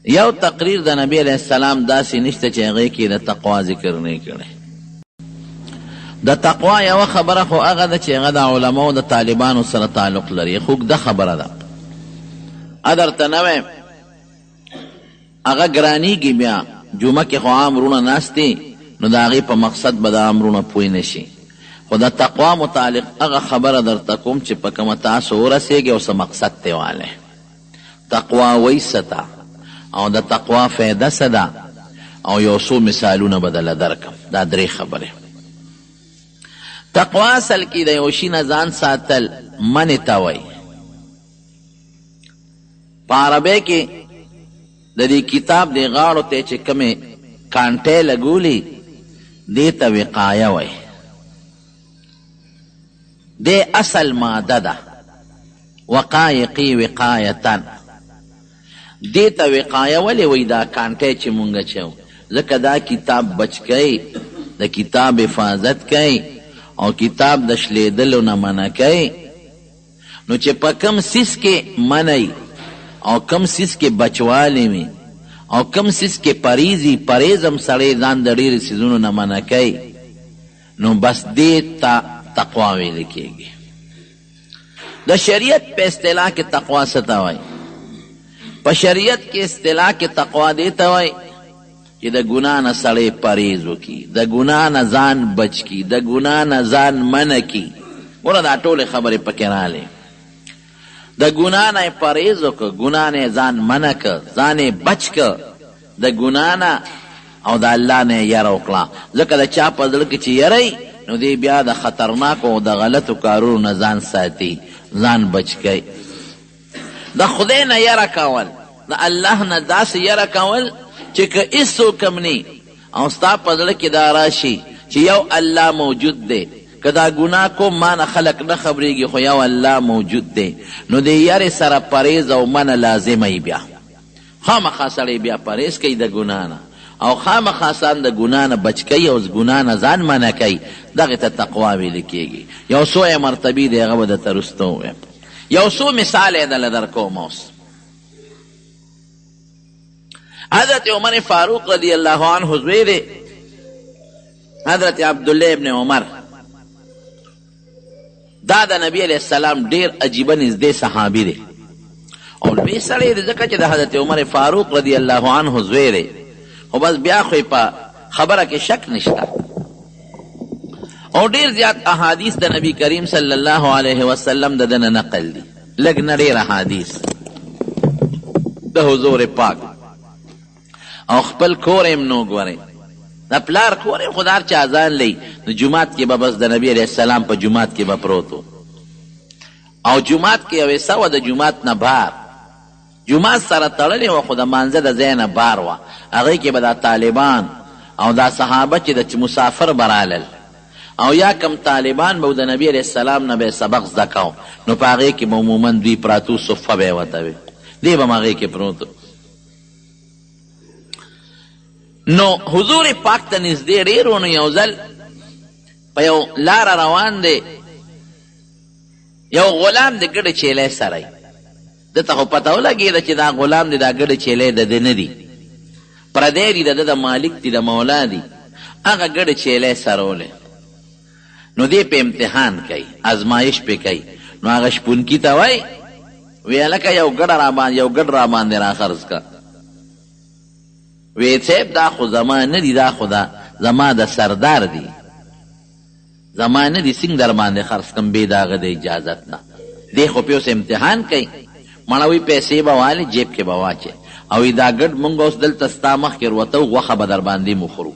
یو تقریر د نبی علیہ السلام داسې نشته چې هغې کې د تقوا ذکر نه کړی. د تقوا یوه خبره خو هغه ده چې هغه د علماو د طالبانو سره تعلق لري، خو ده خبره ده درته نه وایم هغه ګرانېږي. بیا جمعه کې خو عام وروڼه ناست دي نو د هغې په مقصد به د عام وروڼه پوه نه شي، خو د تقوا متعلق هغه خبره درته کوم چې په کومه تاسو ورسېږئ او څه مقصد ته والی. تقوا وایي څه ده او د تقوا فایده څه ده او یو څو مثالونه به دله درکم. دا درې خبرې. تقوا اصل کې د یو شي نه ځان ساتل منې ته وایي. په عربۍ کې د دې کتاب د غاړو ته چې کومې کانټې لګولي دې ته وقایه وایي. دې اصل ماده ده وقایقي وقایتن. دې ته وقایه ولې وایي دا کانټې چې مونږ چو؟ ځکه دا کتاب بچ کوي، د کتاب حفاظت کوي او کتاب د شلیدلو نه منع کوي. نو چې په کم سیس کې منی او کم سیس کې بچوالی وي او کم سیس کې پریزي پریزم سړی ځان د ډېرې سیزونو نه منع کوي نو بس دې ته تقوا ویل کېږي. د شریعت په اصطلاح کې تقوا څه ته وایي؟ په شریعت کې اصطلاح کې تقوا دې ته وایي چې د ګناه نه سړی پرهیز وکړي، د ګناه نه ځان بچ کړي، د ګناه نه ځان منع کړي. ګوره دا ټولې خبرې پکې راغلې. د ګناه نه یې پرهیز وکړه، ګناه نه یې ځان منع کړه، ځان یې بچ کړه د ګناه نه او د الله نه یې یره وکړه. ځکه د چا په زړه کې چې یری نو دی بیا د خطرناکو او د غلطو کارونو نه ځان ساتي، ځان بچ کوي. د خدای نه یره کول، د الله نه داسې یره کول چې که هېڅوک هم نه او ستا په زړه کې دا راشي چې یو الله موجود دی، که دا ګناه کوم ما نه خلک نه خبرېږي خو یو الله موجود دی، نو د یرې سره پرهیز او منع لازمه یي. بیا خامخا سړی بیا پرهیز کوي د ګناه نه او خامخا ځان د ګناه نه بچ کوي او ګناه نه ځان منع کوي. دغې ته تقوا ویل کېږي. یو څو یې مرتبې دی هغه به درته وروسته ووایم. یو څو مثال یې دله درکوم. اوس حضرت عمر فاروق رضی الله عنه زوی دی حضرت عبدالله ابن عمر. دا د نبی علیہ السلام ډیر عجیبه نږدې صحابي دی او لوی سړی دی ځکه چې د حضرت عمر فاروق رضی الله عنه زوی دی. خو بس بیا خو په خبره کې شک نشته او ډیر زیات احادیث د نبی کریم صلی الله علیه وسلم د دنه نقل دي. لږ نه ډېر احادیث د حضور پاک او خپل کور هم نو ګورئ، د پلار کور هم خو د هر چا ځان لئ. نو جومات کې به بس د نبي علیه السلام په جومات کې به پروت و او جومات کې یو حصه وه د جومات نه بار، جومات سره تړلې وه خو د مانځه د ځای نه بار وه. هغې کې به دا طالبان او دا صحابه چې د مسافر به رالل او یا کم طالبان به د نبی علیه السلام نه به سبق زده کو نو په هغې کې به عموما دوی پراتو صفه به یې ورته وي، دی به هم هغې کې پروت. نو حضور پاک ته نږدې ډېر و. نو یو ځل په یو لاره روان دی، یو غلام د ګډې چیلی سره ده ته خو پته ولګېده چې دا غلام دی، دا ګډې چیلی د ده نه دي، پردی دي، د ده د مالک دي، د مولا دي. هغه ګډې چیلی سرولی نو دی په امتحان کوي، ازمایش پې کوي. نو هغه شپونکي ته وایي وی هلکه یو ګډ را باندې را خرڅ که. وی صاحب دا خو زما نه دي، دا خو زما د سردار دي، زما نه دي، څنګه در باندې خرڅ کړم بې د هغه د اجازت نه. دی خو پې اوس امتحان کوي. مړه وی پیسې به والې جیب کې به واچې او دا ګډ مونږ اوس دلته ستا مخکې وروته غوښه به در باندې مخورو.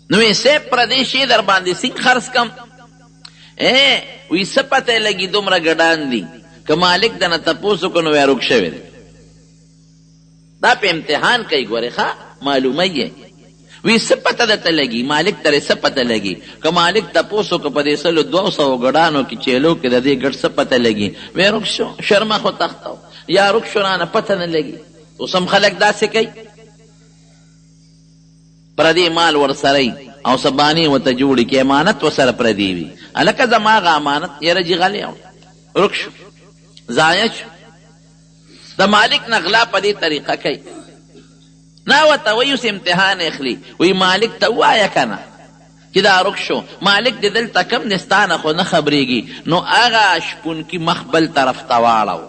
نو وی صاحب پردې شی در باندې څنګه خرڅ کړم؟ وی څه پته لګي دومره ګډان دي، که مالک دنه تپوس وکړو نو وی روک شوی دی. دا په امتحان کوي ګورې ښه معلومه یې. وی څه پته درته لګي مالک ترې څه پته لګي؟ که مالک تپوس وکړو په دې 200 ګډانو کې چیلو کې د دې ګډ څه پته لګي؟ وی روک شو، شرمه خو تختو یا روک شو رانه پته نه لګي. اوس هم خلک داسې کوي، پردی مال ورسره او سبانی ورته جوړي کې امانت ورسره پردی وي. هلکه زما هغه امانت یاره جې غلی روک شو، ضایع شو. د مالک نه غلا په دې طریقه کوي نه ورته وایي اوس امتحان اخلي وایي مالک ته ووایه که نه چې دا رک شو مالک دې دلته کم دی ستا نه خو نه خبرېږي نو هغه شپونکي مخ بل طرف ته واړو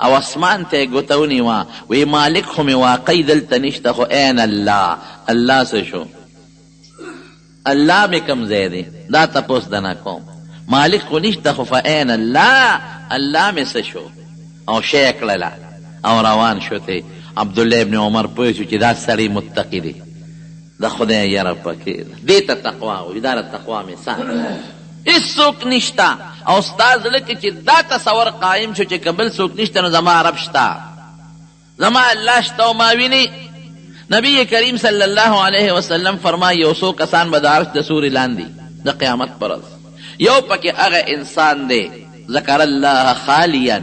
او اسمان ته یې ګوته ونیوه وایي مالک خو مې واقعي دلته نشته خو این الله الله څه شو الله مې کوم ځای دی دا تپوس دنه کوم مالک خو نشته خو فعین الله الله مې څه شو او شی کړله او روان شو ته عبدالله ابن عمر پوه شو چې دا سړی متقي دی د خدای یره پکې ده دې ته تقوا وایي دا د تقوا مثال هېڅوک نشته او ستا زړه کې چې دا تصور قایم شو چې که بل څوک نشته نو زما رب شته زما الله شته او ما ویني نبی کریم صلی الله علیه وسلم فرمایي یو څو کسان به د عرش د سوري لاندې د قیامت پر ورځ یو پکې هغه انسان دی ذکر الله خالیا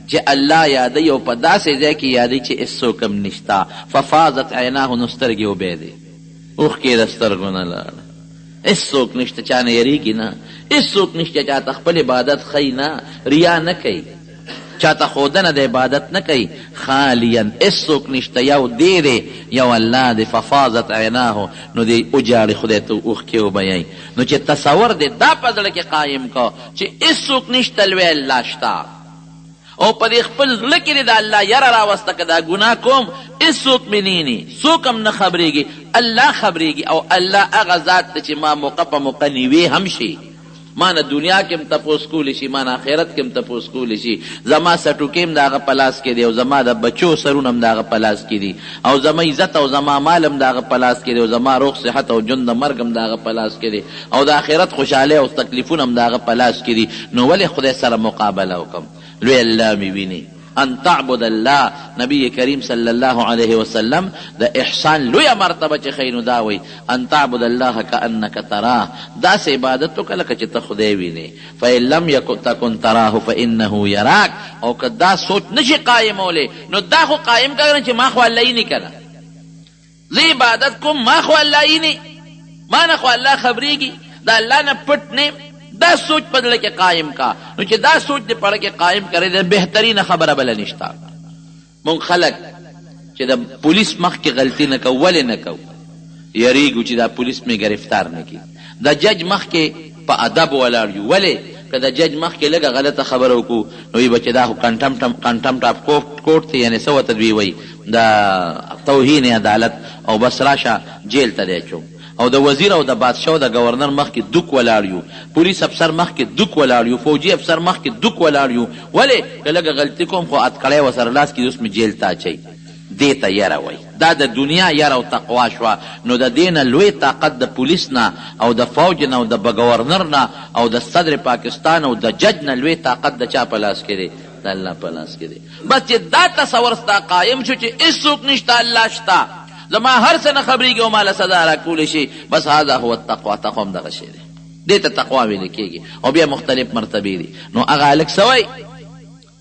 چې الله یادوي او په داسې ځای کې یادوي چې هېڅوک هم نشته ففاضت عیناه نو سترګې وبهېدې اوښکې د سترګو نه لاړه هېڅوک نشته چا نه یریږي نه هېڅوک نشته چا ته خپل عبادت ښیي نه ریا نه کوي چا ته ښودنه د عبادت نه کوي خالیا هېڅوک نشته یو دی دی یو الله دی ففاضت عیناه نو دی وجاړې خدای ته اوښکې وبهیئ نو چې تصور دی دا په زړه کې قایم کو چې هېڅوک نشته لوی الله شته او په دې خپل زړه کې د الله یره راوسته که دا ګناه کوم هېڅوک مې نیني څوک هم نه خبرېږي الله خبرېږي او الله هغه ذات دی چې ما موقع په موقع نیوې هم شي ما نه دنیا کې هم تپوس کولی شي ما نه آخرت کې هم تپوس کولی شي زما سټوکې هم د هغه په لاس کې دی او زما د بچو سرونه هم د هغه په لاس کې دي او زما عزت او زما مال هم د هغه په لاس کې دی او زما روغ صحت او ژوند د مرګ هم د هغه په لاس کې دی او د آخرت خوشحالۍ او تکلیفونه هم د هغه په لاس کې دي نو ولې خدای سره مقابله وکړم لوی الله مې ویني ان تعبد الله نبی کریم صلی الله علیه وسلم د احسان لویه مرتبه چې ښیي نو دا وایي ان تعبد الله کانک تراه داسې عبادت وکړه لکه چې ته خدای وینې فان لم تکن تراه فانه یراک او که دا سوچ نشي قایمولی نو دا خو قایم کړه چې ما خو الله ییني که نه زه عبادت کوم ما خو الله ییني ما نه خو الله خبرېږي د الله نه پټ نه دا سوچ په زړه کې قایم کا نو چې دا سوچ دې په زړه کې قایم کړی د بهترینه خبره بله نشته مونږ خلک چې د پولیس مخکې غلطي نه کوو ولې نه کوو یریږو چې دا پولیس مې گرفتار نه کړي د جج مخکې په ادب ولاړ یو ولې که د جج مخکې لږه غلطه خبره وکړو نو وایي به چې دا خو کنټمپټ اف کورټ دی یعنې څه ورته دوی وایي د توهین عدالت او بس راشه جیل ته دی اچوم او د وزیر او د بادشاه او د گورنر مخکې دوک ولاړ یو پولیس افسر مخکې دوک ولاړ یو فوجي افسر مخکې دوک ولاړ یو ولې که لږه غلطي کوم خو اتکړی ورسره لاس کړي اوس مې جیل ته اچوي دې ته یره وایي دا د دنیا یره او تقوا شوه نو د دې نه لوی طاقت د پولیس نه او د فوج نه او د گورنر نه او د صدر پاکستان او د جج نه لوی طاقت د چا په لاس کې دی د الله په لاس کې دی بس چې دا تصور ستا قایم شو چې هېڅوک نشته الله شته زما هر څه نه خبرېږي او ماله سزا راکولی شي بس هذا هو التقوا تقوا هم دغه شی دی دې ته تقوا ویل کېږي او بیا مختلف مرتبې دي نو هغه هلک څه وایي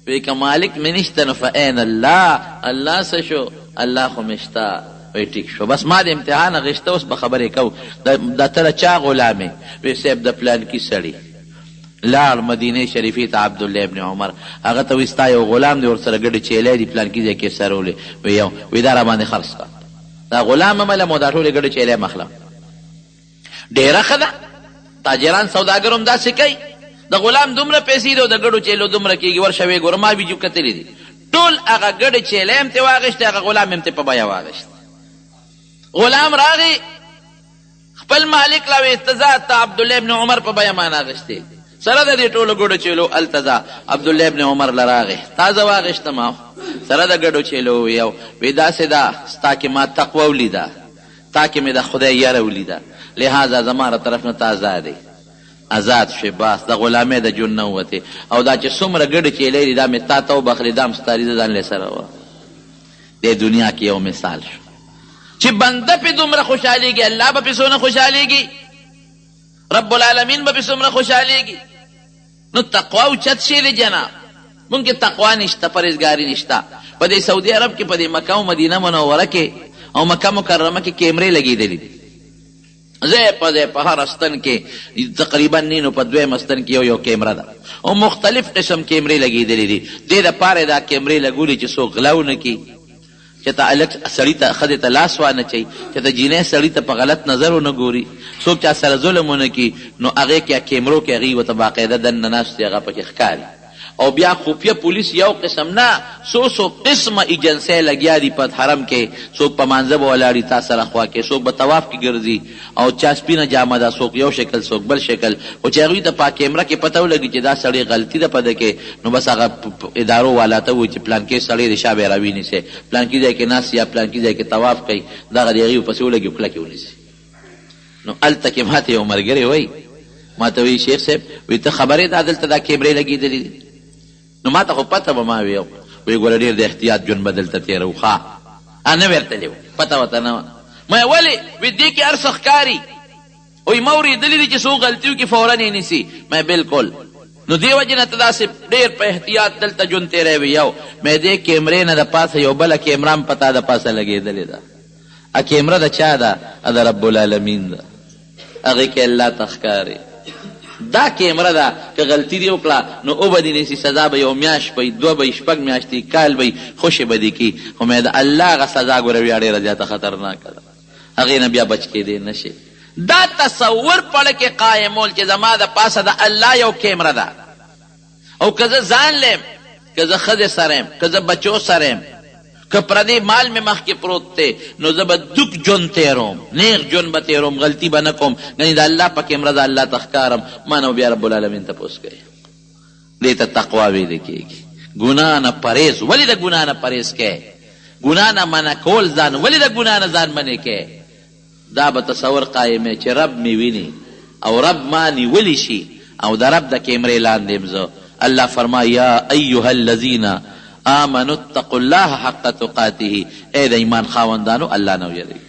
وایي که مالک مې نشته نو فعین الله الله څه شو الله خو مې شته وایي ټیک شو بس ما د امتحان اخېسته اوس به خبرې کوو دا ته د چا غلامې وایي صاحب د پلانکي سړي لاړ مدینې شریفې ته عبدالله ابن عمر هغه ته وایي ستا یو غلام دی ورسره ګډې چیلی دي پلانکي ځای کې سرولې وایي دا راباندې خرڅ کړه دا غلام ملم او دا ټولې ګډې چیلی مخلم ډېره ښه ده تاجران سوداګر هم داسې کوي د غلام دومره پیسې دي او د ګډو چیلو دومره کېږي ورشه ویې ګوره ما ویډیو کتلي دي ټول هغه ګډې چیلی هم ترې واخېستې هغه غلام هم ترې په بیه واخېست غلام راغی خپل مالک لا ویسته ځه ته عبدالله ابن عمر په بیه مان اخېستې سره د دې ټولو ګډو چیلو هلته ځه عبدالله ابن عمر له راغی تازه واخېسته سره د ګډو چیلو ویو وی داسې ده ستا کې ما تقوه ولیده تا کې مې د خدای یره ولیده لہذا زما را طرف نه ته ازادې ازاد شوې بس د غلامۍ د جون نه ووتې او دا چې څومره ګډې چیلی دي دا مې تا ته وبخلي دا هم ستا ریزه ځان لی سره وه دې دنیا کې یو مثال شو چې بنده پې دومره خوشحالېږي الله به پې څونه خوشحالېږي رب العالمین به پې څومره خوشحالېږي نو تقوا اوچت شی دی جناب مونږ کې تقوا نشته پرهیزګاري نشته په دې سعودي عرب کې په دې مکه او مدینه منوره کې او مکه مکرمه کې کیمرې لګېدلې دي ځای په ځای په هر استن کې تقریبا نینو په دویم استن کې یو کیمره ده او مختلف قسم کیمرې لګېدلې دي. دې دپاره دا کیمرې لګولي چې څوک غلا ونه کړي، چې ته هلک سړي ته ښځې ته لاس وانه چوي، چې ته جینۍ سړي ته په غلط نظر ونه ګوري، څوک چا سره ظلم ونه کړي، نو هغې کې کیمرو کې هغې ورته باقاعده دننه ناست دي، هغه پکې ښکاري. او بیا خفیه پولیس یو قسم نه، څو قسمه ایجنسۍ لګیا دي په حرم کې، څوک په مانځه به ولاړي تا سره خوا کې، څوک به طواف کې ګرځي او چا سپینه جامه ده، څوک یو شکل څوک بل شکل، خو چې هغوی ته په کیمره کې پته ولګي چې دا سړی غلطي ده په ده کې، نو بس هغه ادارو والا ته وایي چې پلانکې سړی د شا به یې راوینیسئ، پلانکي ځای کې ناست یا پلانکي ځای کې طواف کوي، دغه د هغې پسې ولګي او کلکې ونیسي. نو هلته کې ماته یو ملګری وایي، ما ته وایي شیخ صاحب وایي ته خبرې دا دلته دا کیمرې لګېدلې دي؟ نو ما ته خو پته به ما وي ګوره ډېر د احتیاط ژوند به دلته تېروو. ښه نه ورتلې وه، پته ورته نه وه. ما ولې وایي دې کې هر څه ښکاري، وایي ما اورېدلي دي چې څوک غلطي وکړي فوراً یې نیسي. ما بلکل، نو دې وجې نه ته داسې ډېر په احتیاط دلته ژوند تېروي. یو مې دې کیمرې نه د پاسه یو بله کیمره هم په تا د پاسه لګېدلې ده. کیمره د چا ده؟ د رب العالمین ده، هغې کې الله ته ښکاري. دا کیمره ده که غلطي دې وکړه نو او به دې نیسي، سزا به یو میاشت به دوه به شپږ میاشتې کال به خوشې به دې کړي، خو مې د الله هغه سزا ګوره بیا ډېره زیاته خطرناکه ده، هغې نه بیا بچ کېدی نه شي. دا تصور پړه کې قایمول چې زما د پاسه د الله یو کیمره ده، او که زه ځان لیم، که زه ښځې سره یم، که زه بچو سره یم، که پردې مال مې مخکې پروت دی، نو زه به دوک ژوند تېروم، نیغ ژوند به تېروم، غلطي به نه کوم. یعنې د الله په کیمره د الله ته ښکارم، ما نه بیا رب العالمین تپوس کوي. دې ته تقوا ویلی کېږي. ګناه نه پرهیز. ولې د ګناه نه پرهیز کوې؟ ګناه نه منع کول ځان، ولې د ګناه نه ځان منع کوې؟ دا به تصور قایمې چې رب مې ویني او رب ما نیولی شي او د رب د کیمرې لاندې یم زه. الله فرمایي یا ایها الذین آمنوا اتقوا الله حق تقاته، ای د ایمان خاوندانو الله نه ویریږئ،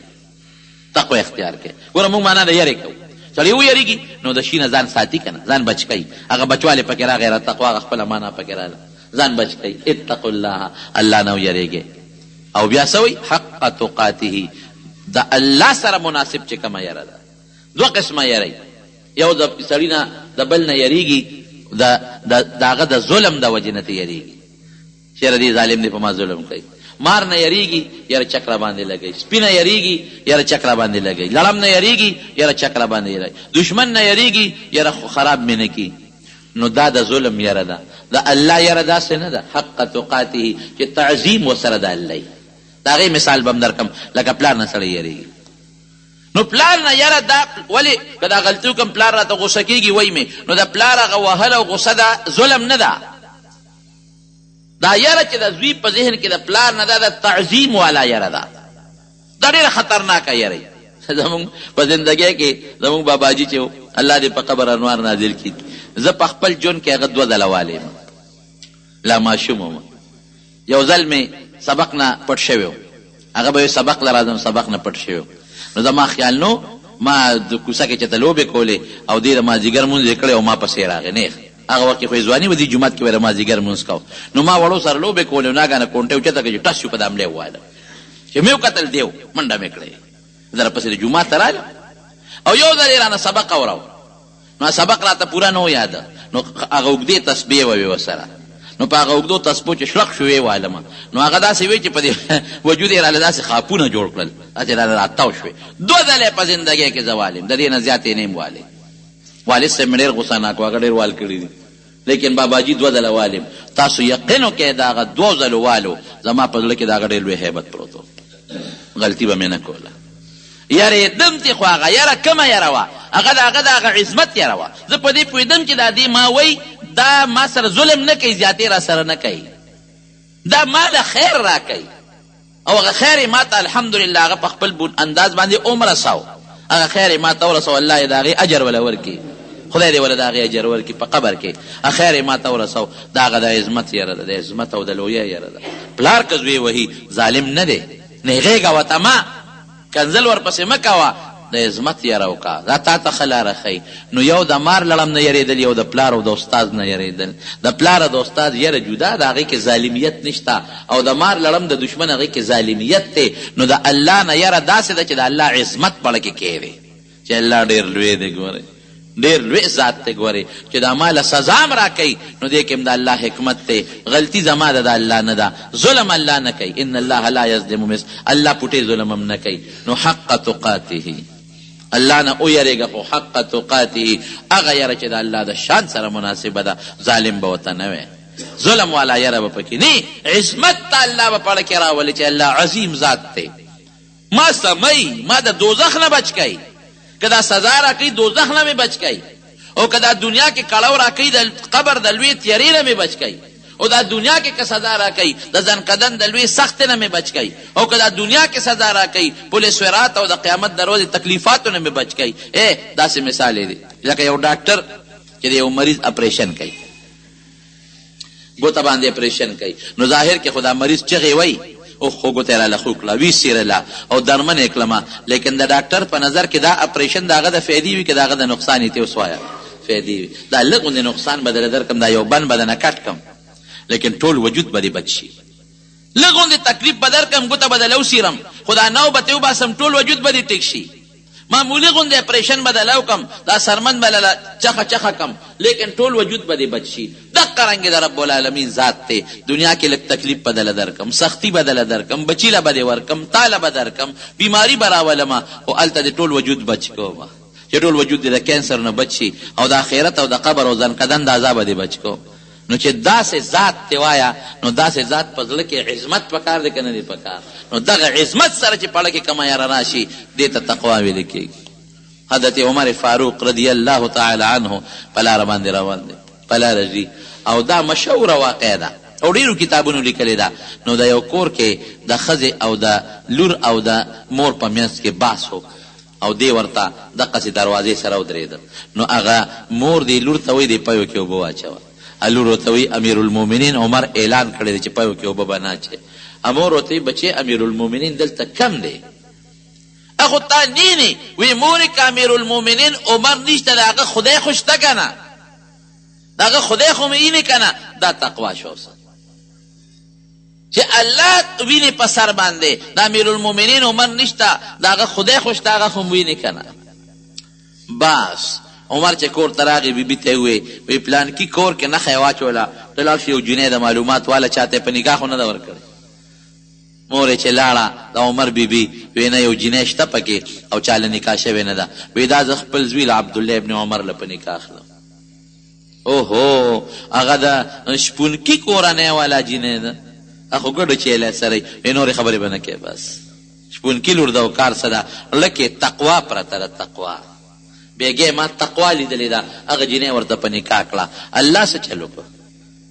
تقوا اختیار کړئ. ګوره موږ معنا د یرې کوو، سړی ویریږي نو د شي نه ځان ساتي که نه، ځان بچ کوي، هغه بچوالی پکې راغی، را تقوا هغه خپله معنا پکې راغله، ځان بچ کوي. اتقوا الله، الله نه ویریږئ. او بیا څه وایي؟ حق تقاته، د الله سره مناسب چې کومه یره ده. دوه قسمه یری، یو د سړي نه د بل نه یریږي، د هغه د ظلم د وجې نه ته یریږي، چېره دې ظالم دی په ما ظلم کوي. مار نه یریږي، یاره چک را باندې لګوي. سپي نه یریږي، یاره چک را باندې لګوي. لړم نه یریږي، یاره چک را باندې لګوي. دشمن نه یریږي، یاره خراب مې نه کي. نو دا د ظلم یره ده. د الله یره داسې نه ده، حق تقاته، چې تعظیم ورسره د الله. د هغې مثال به هم درکړم، لکه پلار نه سړی یریږي. نو پلار نه یره دا ولې که دا غلطي وکړم پلار راته غوسه کېږي وایي مې، نو د پلار هغه وهل او غوسه ده ظلم نه ده. دا یره چې د زوی په ذهن کې د پلار نه ده، د تعظیم والا یره ده، دا ډېره خطرناکه یره. زمونږ په زندګۍ کې زمونږ باباجي چې الله دې په قبر انوار نازل کړي، زه په خپل ژوند کې هغه دوه ځله والی یم، لا ماشوم وم. یو ځل مې سبق نه پټ شوی و، هغه به سبق له راځم سبق نه پټ شوی و، نو زما خیال نو ما د کوڅه کې چې ته لوبې کولې او دې د مازدیګر مونځ یې کړی او ما پسې راغی نیغ. هغه وخت کې خو یې ځواني وه، دې جومات کې به د مازدیګر مونځ کوو، نو ما وړو سره لوبې کولې او ناګانه کونټۍ اوچته کړه چې ټس شو په د حملې ووایله چې مې وکتل دیو منډه مې کړی، زه راپسې د جومات ته رالم او یو ځل یې رانه سبق اورو، نو سبق راته پوره نه و یاده، نو هغه اوږدې تسبیح وې ورسره، نو په هغه اوږدو تسبو چې شلق شو ویې وایلمه، نو هغه داسې وی چې په دې وجود یې راله داسې خاپونه جوړ کړل، داسې راله راتاو شوې. دوه ځله په زندګۍ کې زه والیم، د دې نه زیات یې نه یم والی. والد صاحب مې ډېر غوسه ناک و، هغه ډېر وال کړي دي، لیکن باباجي دوه ځله والیم. تاسو یقین وکئ د هغه دوه ځلو والو زما په زړه کې د هغه ډېر لوی هیبت پروت و، غلطي به مې نه کوله. یریدم چې خو هغه یره کومه یره وه، هغه د هغه عظمت یره وه. زه په دې پوهېدم چې دا دې ما وی دا ما سره ظلم نه کوي، زیاتې را سره نه کوي، دا ما له خیر را کوي، او هغه خیر یې ما ته الحمدلله هغه په خپل انداز باندې ورساو، هغه خیر یې ما ته ورساو، الله یې د هغې اجر وله ورکړي، خدای دې وله د هغې اجر ورکړي په قبر کې، هغه خیر یې ما ته ورساو. دا هغه د عظمت یره ده، د عظمت او د لویه یره ده. پلار که زوی وهي ظالم نه دی، نه غېږه ورته مه کنځل ورپسې مه کوه، د عظمت یره وکړه، دا تا ته ښه لاره ښیي. نو یو د مار لړم نه یریدل، یو د پلار او د استاد نه یریدل. د پلار او د استاد یره جدا ده، هغې کې ظالمیت نشته، او د مار لړم د دشمن هغې کې ظالمیت دی. نو د الله نه یره داسې ده چې د الله عظمت پړه کې کوي، چې الله ډېر لوی دی، ګورئ ډېر لوی ذات دی، ګورئ چې دا ما له سزا م راکوي نو دې کې هم د الله حکمت دی. غلطي زما ده د الله نه ده، ظلم الله نه کوي. ان الله لا یظلم الله پټې ظلم هم نه کوي. نو حق تقاته الله نه ویریږه، خو حق تقاته هغه یره چې د الله د شان سره مناسبه ده، ظالم به ورته نه وی، ظلم والا یره به پکې نه. عصمت ته الله به پړه کې راولي چې الله عظیم ذات دی. ما سمئ ما د دوزخ نه بچ کوي، که دا سزا را کوي دوزخ نه مې بچ کوي، او که دا دنیا کې کړو را کوي د قبر د لوی تیارې نه مې بچ کوي، او دا دنیا کې که سزا را کوي د ځنکدن د لوی سختې نه مې بچ کوي، او که دا دنیا کې سزا را کوي پل صراط او د قیامت د ورځې تکلیفاتو نه مې بچ کوي. داسې مثالې دي لکه یو ډاکټر چې د یو مریض اپریشن کوي، ګوته باندې اپریشن کوي، نو ظاهر کې خو دا مریض چغې وایي او خو ګوته یې راله خوږ کړه، ویسېرله او درمن یې کړمه، لیکن د ډاکټر په نظر کې دا اپریشن د هغه د فایدې وي که د هغه د نقصان یې ته اوس وایه فایدې وي. دا لږ غوندې نقصان به درله درکړم، دا یو بند به درنه کټ کړم، لیکن ټول وجود به دې بچ شي. لږ غوندې تکلیف به درکړم، ګوته به دله وسیرم، خو دا نو به ترې وباسم، ټول وجود به دې ټیک شي. معمولی غوندې اپریشن به دله وکړم، دا سرمن به له چخه چخه کړم، لیکن ټول وجود به دې بچ شي. دقه رنګې د رب العالمین ذات دی. دنیا کې لږ تکلیف به دله درکړم، سختی به دله درکړم، بچي له به دې ورکړم، تاله به درکړم، بیماري به راولمه، خو هلته دې ټول وجود بچ کوم، چې ټول وجود دې د کینسر نه بچ شي، او د آخرت او د قبر او ځنکدن د عذابه دې بچ کوم. نو چې داسې ذات ته وایه، نو داسې ذات په زړه کې عظمت پکار دی که نه دی پکار؟ نو دغه عظمت سره چې پړه کې کومه یاره راشي دې ته تقوا ویل کېږي. حضرت عمر فاروق رضی الله تعالی عنه په لاره باندې روان دی، په لاره ځي، او دا مشهوره واقعه ده او ډېرو کتابونو لیکلې ده. نو د یو کور کې د ښځې او د لور او د مور په منځ کې بحث و، او دې ورته دقسې دروازې سره ودرېده. نو هغه مور دې لور ته وایي دې پیو کې اوبه واچوه، لور ورته وایي امیر المؤمنین عمر اعلان کړی دی چې پیو کې اوبه به نه اچوې. مور ورته وایي بچې امیر المؤمنین دلته کم دی، اخو تا نینی وی مورې که امیر المؤمنین عمر نیشته د هغه خدای خو شته که نه، د هغه خدای خو مې اینې که نه. دا تقوا شو چې الله وینې په سر باندې د امیر المؤمنین عمر نشته، د هغه خدای خو شته، هغه خو م وینې که نه. بس عمر چې کور ته راغی بیبي ته یې وی پلانکي کور کې نښه یې واچوله، ته لاړ شي یو جنۍ د معلومات والا چاته یې په نکاح خو نه ده ورکړې. مور یې چې لاړه د عمر بیبي وی نه یو جنۍ شته پکې او چا له نکاح شوې نه ده، وی دا زه خپل زوی له عبدالله ابن عمر له په نکاح اخلم. اوهو هغه د شپونکي کورنۍ والا جنۍ ده، خو ګډو چیلی سره وی نورې خبرې به نه کوې، بس شپونکي لور ده او کار څه ده، لکې تقوا پرته ده. تقوا بیګې ما تقوا لیدلې ده، هغه جنۍ ورته په نکاح کړه. الله څه چل وکړه؟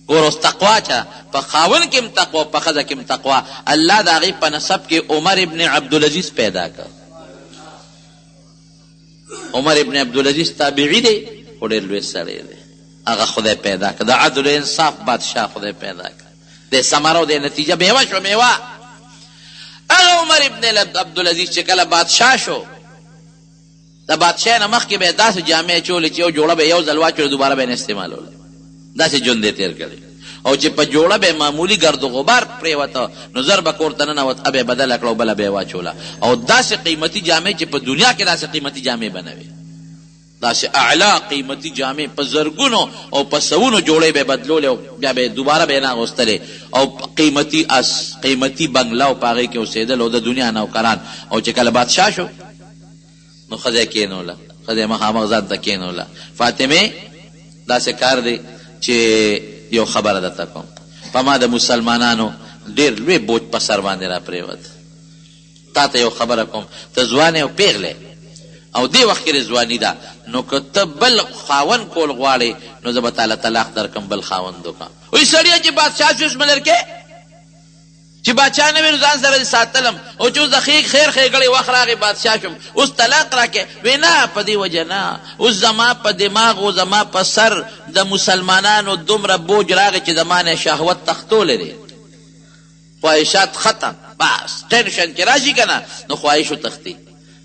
ګور اوس تقوا چا په خاوند کې هم تقوا، په ښځه کې هم تقوا. الله د هغې په نسب کې عمر ابن عبدالعزیز پیدا کړ. عمر ابن عبدالعزیز تابعي دی خو ډېر لوی سړی دی، هغه خدای پیدا کړ، د عدل انصاف بادشاه خدای پیدا کړ، د ثمره او د نتیجه میوه شو میوه. هغه عمر ابن عبدالعزیز چې کله بادشاه شو، د بادشاه نه مخکې به یې داسې جامې اچولې چې یو جوړه به یو ځل واچوله دوباره به یې نه استعمالوله، داسې ژوند یې تېر کړی. او چې په جوړه به معمولي ګرد و غبار پرېوته نو زر به کور ته ننوت، به یې بدله کړه او بله به یې واچوله. او داسې قیمتي جامې چې په دنیا کې داسې قیمتي جامې به نه وي، داسې اعلی قیمتي جامې په زرګونو او په سوونو جوړې به یې بدلولې او بیا به دوباره به یې نه اغوستلې، او قیمتي اس قیمتي بنګله او په هغې کې اوسېدل او د دنیا نوکران. او چې کله بادشاه شو نو ښځه یې کېنوله، ښځه یې مخامخ ځان ته کېنوله. فاطمې داسې کار دی چې یو خبره درته کوم، په ما د مسلمانانو ډېر لوی بوج په سر باندې را پرېوت. تا ته یو خبره کوم، ته ځوان او پیغلې او دې وخت کې ځواني ده، نو که ته بل خاوند کول غواړې نو زه به تاله طلاق درکړم، بل خاوند وکړه. وایي سړیه چې بادشاه شو اوس مې درکې، چې بادشاه نه وي نو ځان سره دې ساتلم، او چې اوس د خیر ښېګړې وخت راغی بادشاه شم اوس طلاق راکې. وایي نه په دې وجه نه، اوس زما په دماغ او زما په سر د مسلمانانو دومره بوج راغی چې زما نه شهوت تختولی دی، خواهشات ختم، بس ټینشن چې راشي که نه نو خواهشو تختی،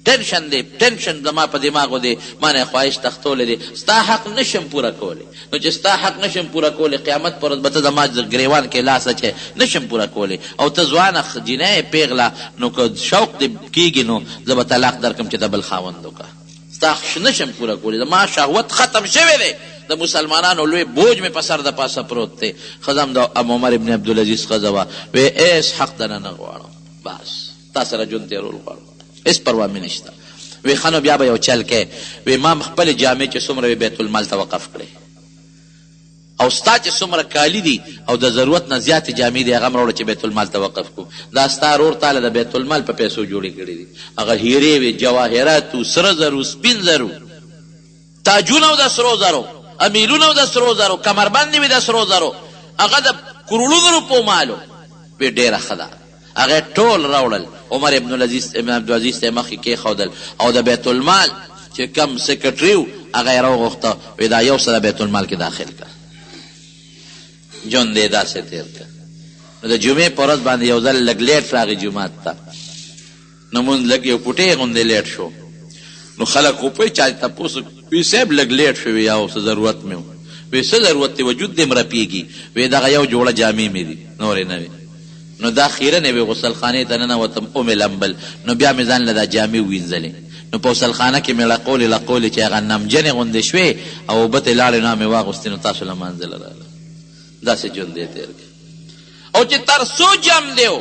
ټینشن دی، ټینشن زما په دماغو دی، ما نه خواهش تختولی دی، ستا حق نشم پوره کولی. نو چې ستا حق نشم پوره کولی، قیامت پر ورځ به ته زما ګریوان کې لاس اچې، نشم پوره کولی. او ته ځوانه جنۍ پیغله، نو که شوق دې کېږي نو زه به طلاق درکړم چې ته بل خاوند وکړه، ستا نشم پوره کولی زما شهوت ختم شوی دی د مسلمانانو لوی بوج مې په سر د پاسه پروت دی ښځه هم د ابو عمر ابن عبدالعزیز ښځه وه وی ایس حق دنه نه غواړم بس تا سره ژوند تېرول غواړم هېڅ پروا مې نشته وی ښه نو بیا به یو چل کې وی ما خپلې جامې چې څومره وي بیت المال ته وقف کړې او ستا چې څومره کالي دي او د ضرورت نه زیاتې جامې دي هغه هم راوړه چې بیت المال ته وقف کړو دا ستا ورور تاله د بیت المال په پیسو جوړې کړي دي هغه هیرې وې جواهرات و سره زرو سپین زرو تاجونه و د سرو زرو امیلونه و د سرو زرو کمربندې وې د سرو زرو هغه د کروڑونو روپو مالو وی ډېره ښه ده هغه ټول راوړل عمر ابن عبدالعزیز ته مخکې کېښودل او د بیت المال چې کم سیکرټري و هغه یې راوغوښته وی دا یو څه د بیت المال کې داخل کړه ژوند یې داسې تېر کړه نو د جمعې په ورځ باندې یو ځل لږ لیټ راغی جومات ته نو مونځ لږ یو پوټې غوندې لیټ شو نو خلک وپوی چا تپوس وی صاحب لږ لیټ شو وی یو څه ضرورت مې و وی څه ضرورت دی وجود دې م رپېږي وی دغه یو جوړه جامې مې دي نورې نه وي نو دا خیره نه وي غسلخانې ته ننوتم اومې لمبل نو بیا مې ځان له دا جامې ووینځلې نو په غسلخانه کې مې لقولې چې هغه نمجنې غوندې شوې او اوبه ته لاړې نو مې واغوستې نو تاسو لمانځله راغله داسې ژوند دی تېر کړي او چې تر څو جم دیو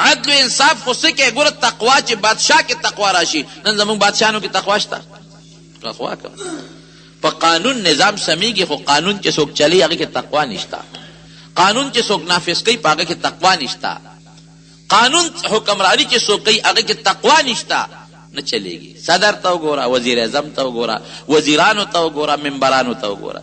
عدل و انصاف خو څه کې ګوره تقوا چې بادشاه کې تقوا راشي نن زموږ بادشاهانو کې تقوا شته تقوا کوم په قانون نظام سمیږي خو قانون چې څوک چلی هغې کې تقوا نشته قانون چې څوک نافذ کوي په هغه کې تقوا نشته قانون حکمرانی چې څوک کوي هغه کې تقوا نشته نه چلیږي صدر ته وګوره وزیر اعظم ته وګوره وزیرانو ته وګوره ممبرانو ته وګوره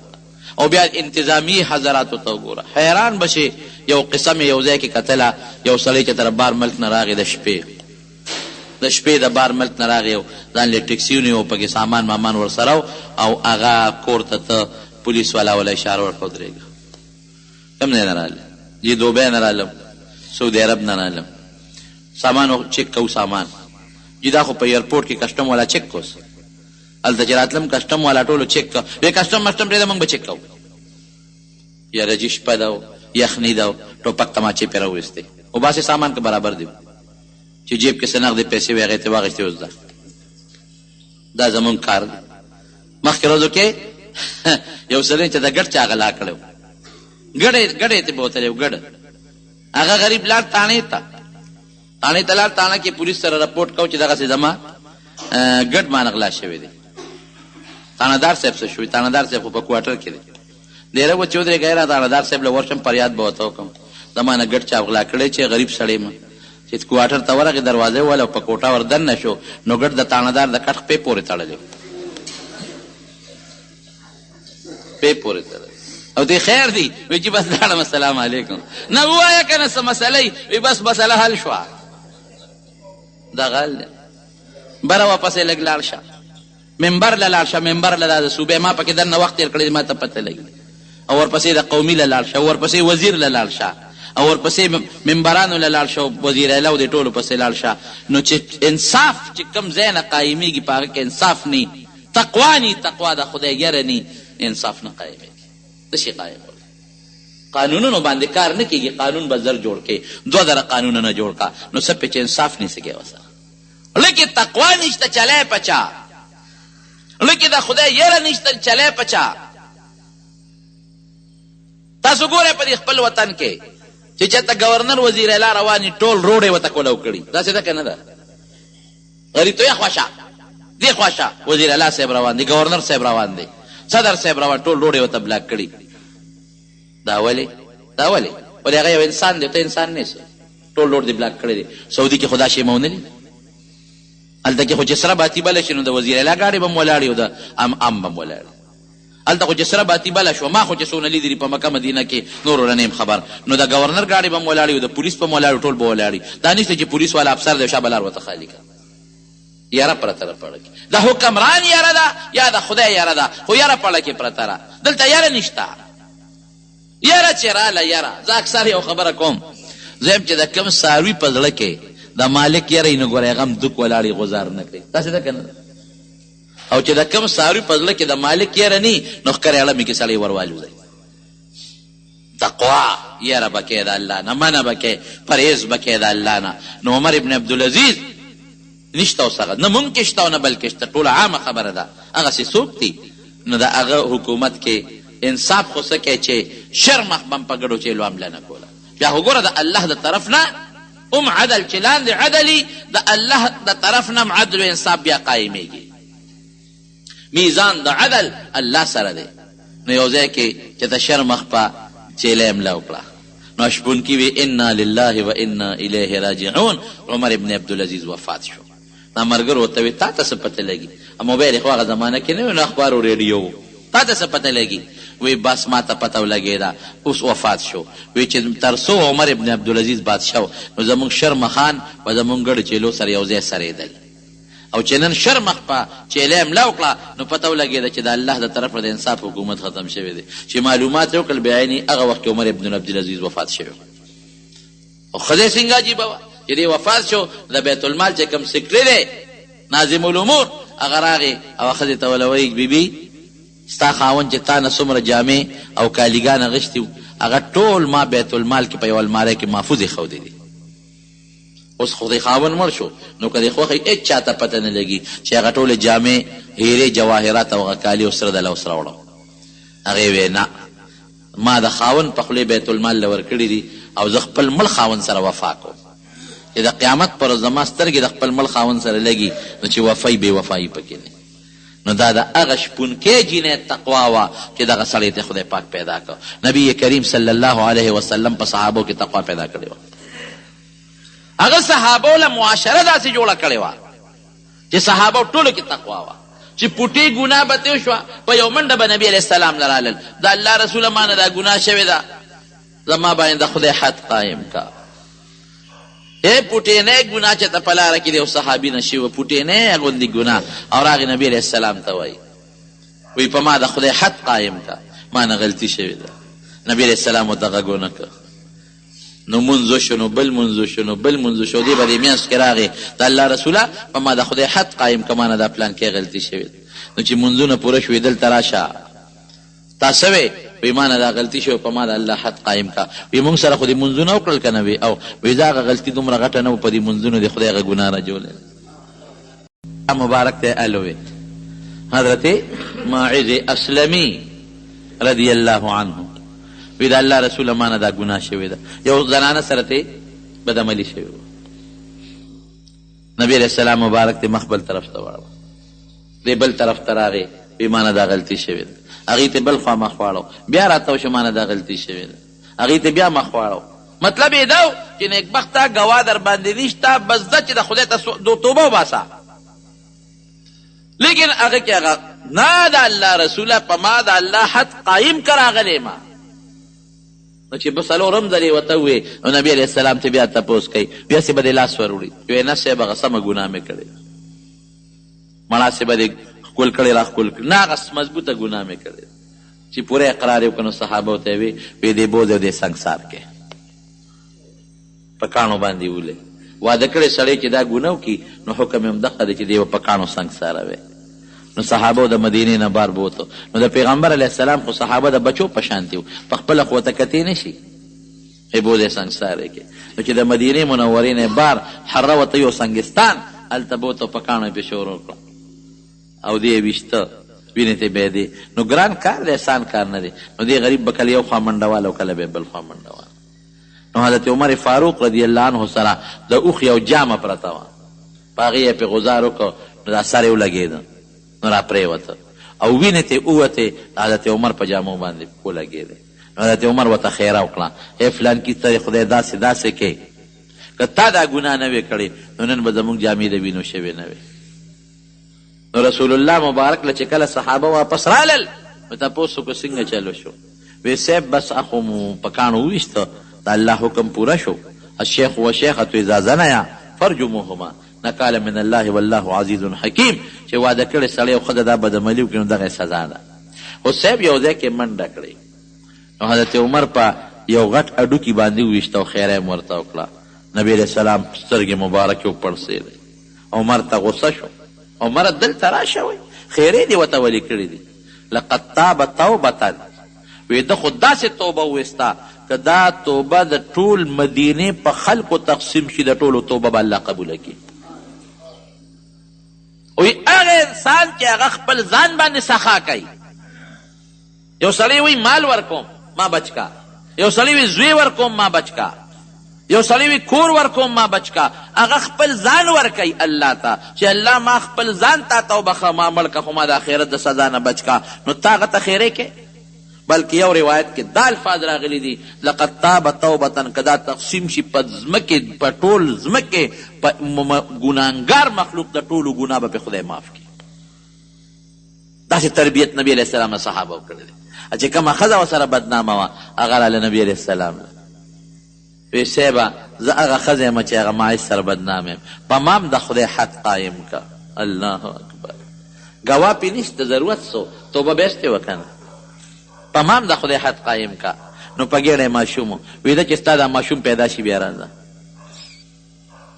او بیا انتظامی حضراتو ته وګوره حیران بشي یو قصه مې یو ځای کې کتله یو سړی چې تر بار ملک نه راغی د شپې د بار ملک نه راغی او ځان له ټکسي ونیو پکې سامان مامان ورسره او هغه کور ته ته پولیس والا ولا اشاره ورکړه ودرېږه کم ځای نه رالم جی دوبۍ نه رالم سعودي عرب نه رالم سامان چک کو سامان جی دا خو په ایرپورټ کې کسټم والا چک کوس هلته چې راتلم کسټم والا ټولو چک کو وی کسټم مسټم پرېږده موږ به چک کوو یا رجي شپه ده و یخني ده و ټوپک تماچې پرې راویستې او باسې سامان که برابر دی چې جیب کې څه نغدې پیسې وې هغې ته واخېستې اوس ده دا زمونږ کار دی مخکې ورځو کې یو سړی چې د ګډ چا غلا کړی و ګډې ته بوتلی و ګډ هغه غریب لاړ تاڼې ته لاړ تاڼه کې پولیس سره رپورټ کو چې دغسې زما ګډ ما نه غلا شوی دی تانهدار صاحب څه شوي تانهدار صاحب خو په کوارټر کې دی ډېره و چې ودرېږه یاره تانهدار صاحب له ورشم فریاد به ورته وکړم زما نه ګډ چا غلا کړی چې غریب سړی م چې کوارټر ته ورغې دروازې ووهله او په کوټه ور دننه شو نو ګډ د تانهدار د کټ پې پورې تړلی پې پورې تړلی او دی خیر دی وی چې بس لاړم السلام علیکم نه ووایه که نه څه مسله وی بس مسله حل شوه دغه حل دی بره واپسې لږ لاړ شه ممبر له لاړ شه ممبر له دا د صوبې ما پکې دننه وخت تېر کړی ما ته پته لګي او ورپسې د قومي له لاړ شه او ورپسې وزیر له لاړ شه او ورپسې ممبرانو له لاړ شه وزیر اعلی او د ټولو پسې لاړ شه نو چې انصاف چې کوم ځای نه قایمېږي په هغه کې انصاف نی تقوا نی تقوا د خدای یره نی انصاف نه قایمېږي څه شي قایمول قانونونو باندې کار نه کېږي قانون به زر جوړ کې 2000 قانونونه جوړ کا نو څه پې چې انصاف نیسې کې وسه لکه تقوا نشته چلی پچا لکه د خدای یره نشته چلی پچا تاسو ګورئ په دې خپل وطن کې چې چېرته ګورنر وزیر اعلی رواني ټول روډ یې ورته کولو کړي داسې ده که نه ده غریب ته یې خواشه دې خواشه وزیر اعلی صاحب روان دی ګورنر صاحب روان دی صدر صاحب روان ټول روډ یې ورته بلاک کړي دا ولې ولې هغه یو انسان دی ته انسان نه ټول روډ دې بلاک کړی دی سعودي کې خدا شی مونه دی هلته کې خو چې سره باتي بله شي نو د وزیر اعلی ګاډې به م ولاړې او د عام به م ولاړې هلته خو چې سره باتي بله شوه ما خو چې څونه لیدلي په مکه مدینه کې نورو نه یم خبر نو د ګورنر ګاډې به م ولاړې او د پولیس به م ولاړې ټول به ولاړې دا نشته چې پولیس والا افسر دی شا به لار ورته خالي کړه یاره پرته ده پړه کې د حکمران یاره ده یا د خدای یاره ده خو یاره پړه کې پرته ده دلته یاره نشته یاره چې راله یاره زه اکثر یو خبره کوم زه چې د کوم څاروي په زړه کې د مالک یره نو ګورې هغه هم دوک ولاړې غوزار نه کړي داسې ده که نه او چې د کوم څاروي په زړه کې د مالک یره نی نو ښکرې اړمې کې سړی ورواجوځي تقوا یره به کې د الله نه منه به کې پرهیز به کې د الله نه نو عمر ابن عبدالعزیز نشته ورسره، نه مونږ کې شته او نه بل کې شته، ټوله عامه خبره ده. هغسې څوک دي؟ نو د هغه حکومت کې انصاف خو څه کوي چې شر مخ به هم په ګډو چیلو حمله نه کوله. بیا خو ګوره د الله د طرف نه هم عدل چې لاندې عدلي، د الله د طرف نه هم عدل و انصاف بیا قایمیږي. میزان د عدل الله سره دی. نو یو ځای کې چې د شر مخ په چیله حمله وکړه، نو اشپونکي وی انا لله و انا الیه راجعون. عمر ابن عبدالعزیز وفات شو. دا ملګرو ورته وی تا ته څه پته لګي؟ موبایل خو هغه زمانه کې نه وي، نو اخبار او ریډیو، تا ته څه پته لګي؟ وی بس ما ته پته ولګېده، اوس وفات شو. وی چې تر څو عمر ابن عبدالعزیز بادشاه نو زمونږ شرمخان به زمونږ ګډ چیلو سره یو ځای سرېدل، او چې نن شرمخ په چیلې حمله وکړه نو پته ولګېده چې د الله د طرفه د انصاف حکومت ختم شوی دی. چې معلومات یې وکړل بعیني هغه وخت عمر ابن عبدالعزیز وفات شوی. او ښځې څنګه عجیبه وه چې دی وفات شو، د بیت المال چې کوم سکرټري دی ناظم الامور هغه راغی او ښځې ته وله وایي بیبي ستا خاوند چې تا نه څومره جامې او کالیګان اغوښتي هغه ټول ما بیت المال کې په یو الماری کې محفوظ ایښودي دي. اوس خو دی خاوند مړ شو، نو که دی خوښی هېڅ چاته پته نه لګي چې هغه ټولې جامې هیرې جواهرات او هغه کالي او سره د لوس راوړه. هغې وی نه، ما د خاوند په خولې بیت المال له ورکړي دي او زه خپل مړ خاوند سره وفا کوم. چې د قیامت پر ورځ زما سترګې د خپل مړ خاوند سره لګي نو چې وفایي بې وفایي پکې دی. نو دا د هغه شپونکې جینۍ تقوا وه چې دغه سړی ته خدای پاک پیدا کړ. نبی کریم صلی الله علیه وسلم په صحابو کې تقوا پیدا کړې وه. هغه صحابو له معاشره داسې جوړه کړې وه چې صحابو ټولو کې تقوا وه چې پوټې ګناه به تېر شوه په یو منډه به نبي علیه السلام له رالل، د الله رسوله ما نه دا ګناه شوې ده، زما باندې د خدای حد قایم کا. پوټینی ګناه چې ته په لاره کې دی یو صحابي نه شوي پوټینی غوندې ګناه، او راغې نبي علیه السلام ته وایي وی په ما د خدای حد قایم کا، ما نه غلطي شوې ده. نبي علیه السلام ورته غږ ونه کړ. نو منځ شو، نو بل منځ شو، نو بل منځ شو. دې به دې میاشت کې راغې د الله رسوله په ما د خدای حد قایم که ما نه دا پلان کې غلطي شوې ده. نو چې منځونه پوره شوې دلته راشه تا څه وې؟ وی ما نه دا غلطي شوې په ما د الله حد قایم که. وی مونږ سره خو دې منځونه وکړل که نه وي؟ او وی دا هغه غلطي دومره غټه نه و په دې منځونو دې خدای هغه ګناه راجولی. مبارک ته الوې حضرت ماعز اسلمي رضی الله عنه وی د الله رسوله ما نه دا ګناه شوې ده، یو زنانه سره ته بدعملي شوې وه. نبي علیه السلام مبارک ته مخ بل طرف ته واړوه، دی بل طرف ته راغې وی ما نه دا غلطي شوې ده. هغې ته بل خوا مخ واړو، بیا راته وشو ما نه دا غلطي شوې ده. هغې ته بیا مخ واړو. مطلب یې دا و چې نیکبخته ګواه در باندې نشته، بس ده چې د خدای ته توبه وباسه. لیکن هغه کې هغه نه د الله رسوله په ما د الله حد قایم که راغلی ما. نو چې په څلورم ځل یې ورته وویې نو نبي علیه السلام ته بیا تپوس کوي، بیا سې به دې لاس ور وړي. ویې نه صاحب هغه سمه ګناه مې کړې، مړه سې به دې ښکل کړې را ښکل کړي، نه هغه مضبوطه ګناه مې کړې. چې پوره اقرار یې وکړ نو صحابو ته یې وی دې بوځ او دې سنګسار کې په کاڼو باندې ولې واده کړی سړی چې دا ګناه وکړي نو حکم یې همدغه دی چې دې به په کاڼو سنګساروي. نو صحابو د مدینې نه بار بوتو. نو د پیغمبر علیه السلام خو صحابه د بچو په شانتي وو، په خپله خو ورته کتې نه شي بوځ یې سنګساری کې. نو چې د مدینې منورې نه بار حره ورته یو سنګستان هلته بوتو په کاڼو یې پې شروع کړو او دې یې ویشته وینې ته بیا دی. نو ګران کار دی، احسان کار نه دی. نو دې غریب به کله یو خوا منډوال او کله به بل خوا منډوال. نو حضرت عمر فاروق رضی الله عنه سره د اوښ یو جامه پرته وه، په هغې یې پې غزار وکړو نو دا سر یې ولګېده نو را پرېوته او وینې ته ووتې حضرت عمر په جامو باندې ولګېدې. نو حضرت عمر ورته خیره وکړه، ای فلان کیسه خدای داسې داسې کې که تا دا ګناه نه وې کړې نو نن به زموږ جامې د وینو شوې نه وې. نو رسول الله مبارک له چې کله صحابه واپس رالل نو تپوس وکړو څنګه چلو شو؟ وی صاحب بس اخو مو په کاڼو وویسته، د الله حکم پوره شو، الشیخ والشیخة اذا زنیا فرجموهما نکال من الله والله عزیز حکیم. چې واده کړی سړی او ښځه دا بدعملي وکړي نو دغه سزا ده. خو صاحب یو ځای کې منډه کړې نو حضرت عمر په یو غټ اډوکي باندې وویشته او خیره یې ورته وکړه. نبي علیه السلام سترګې مبارکې وپړسېدې. عمر ته غصه شو، عمر دلته راشه وی خیرې دې ورته ولې کړې دي؟ لقد تاب توبة وی ده خو داسې توبه وویسته که دا توبه د ټول مدینې په خلکو تقسیم شي د ټولو توبه به الله قبوله کړي. هغه انسان چې هغه خپل ځان باندې سخا کوي. یو سړی وی مال ورکوم ما بچکا، یو سړی وی زوی ورکوم ما بچکا، یو سړی وی کور ورکوم ما بچکا. هغه خپل ځان ورکوي الله ته چې الله ما خپل ځان تا ته وبخه، ما مړ که خو ما د آخرت د سزا نه بچکا. نو تا هغه ته خیرې کې. بلکې یو روایت کې دا الفاظ راغلي دي لقد تاب توبة، که دا تقسیم شي په ځمکې، په ټول ځمکې، په ګناهګار مخلوق د ټولو ګناه به پې خدای معاف کړي. داسې تربیت نبي علیه السلام صحابه وکړی دی. چې کومه ښځه ورسره بدنامه وه هغه راله نبي علیه السلام وی صیبه زه هغه ښځه یم چې هغه ما سره بدنام یم، په ما هم د خدای حد قایم که. الله اکبر. ګواه پې نشته، ضرورت سو توبه به یې وکړه، په ما هم د خدای حد قایم که. نو په ګېډه یې ماشوم و، ویده چې ستا دا ماشوم پیدا شي بیا راځه.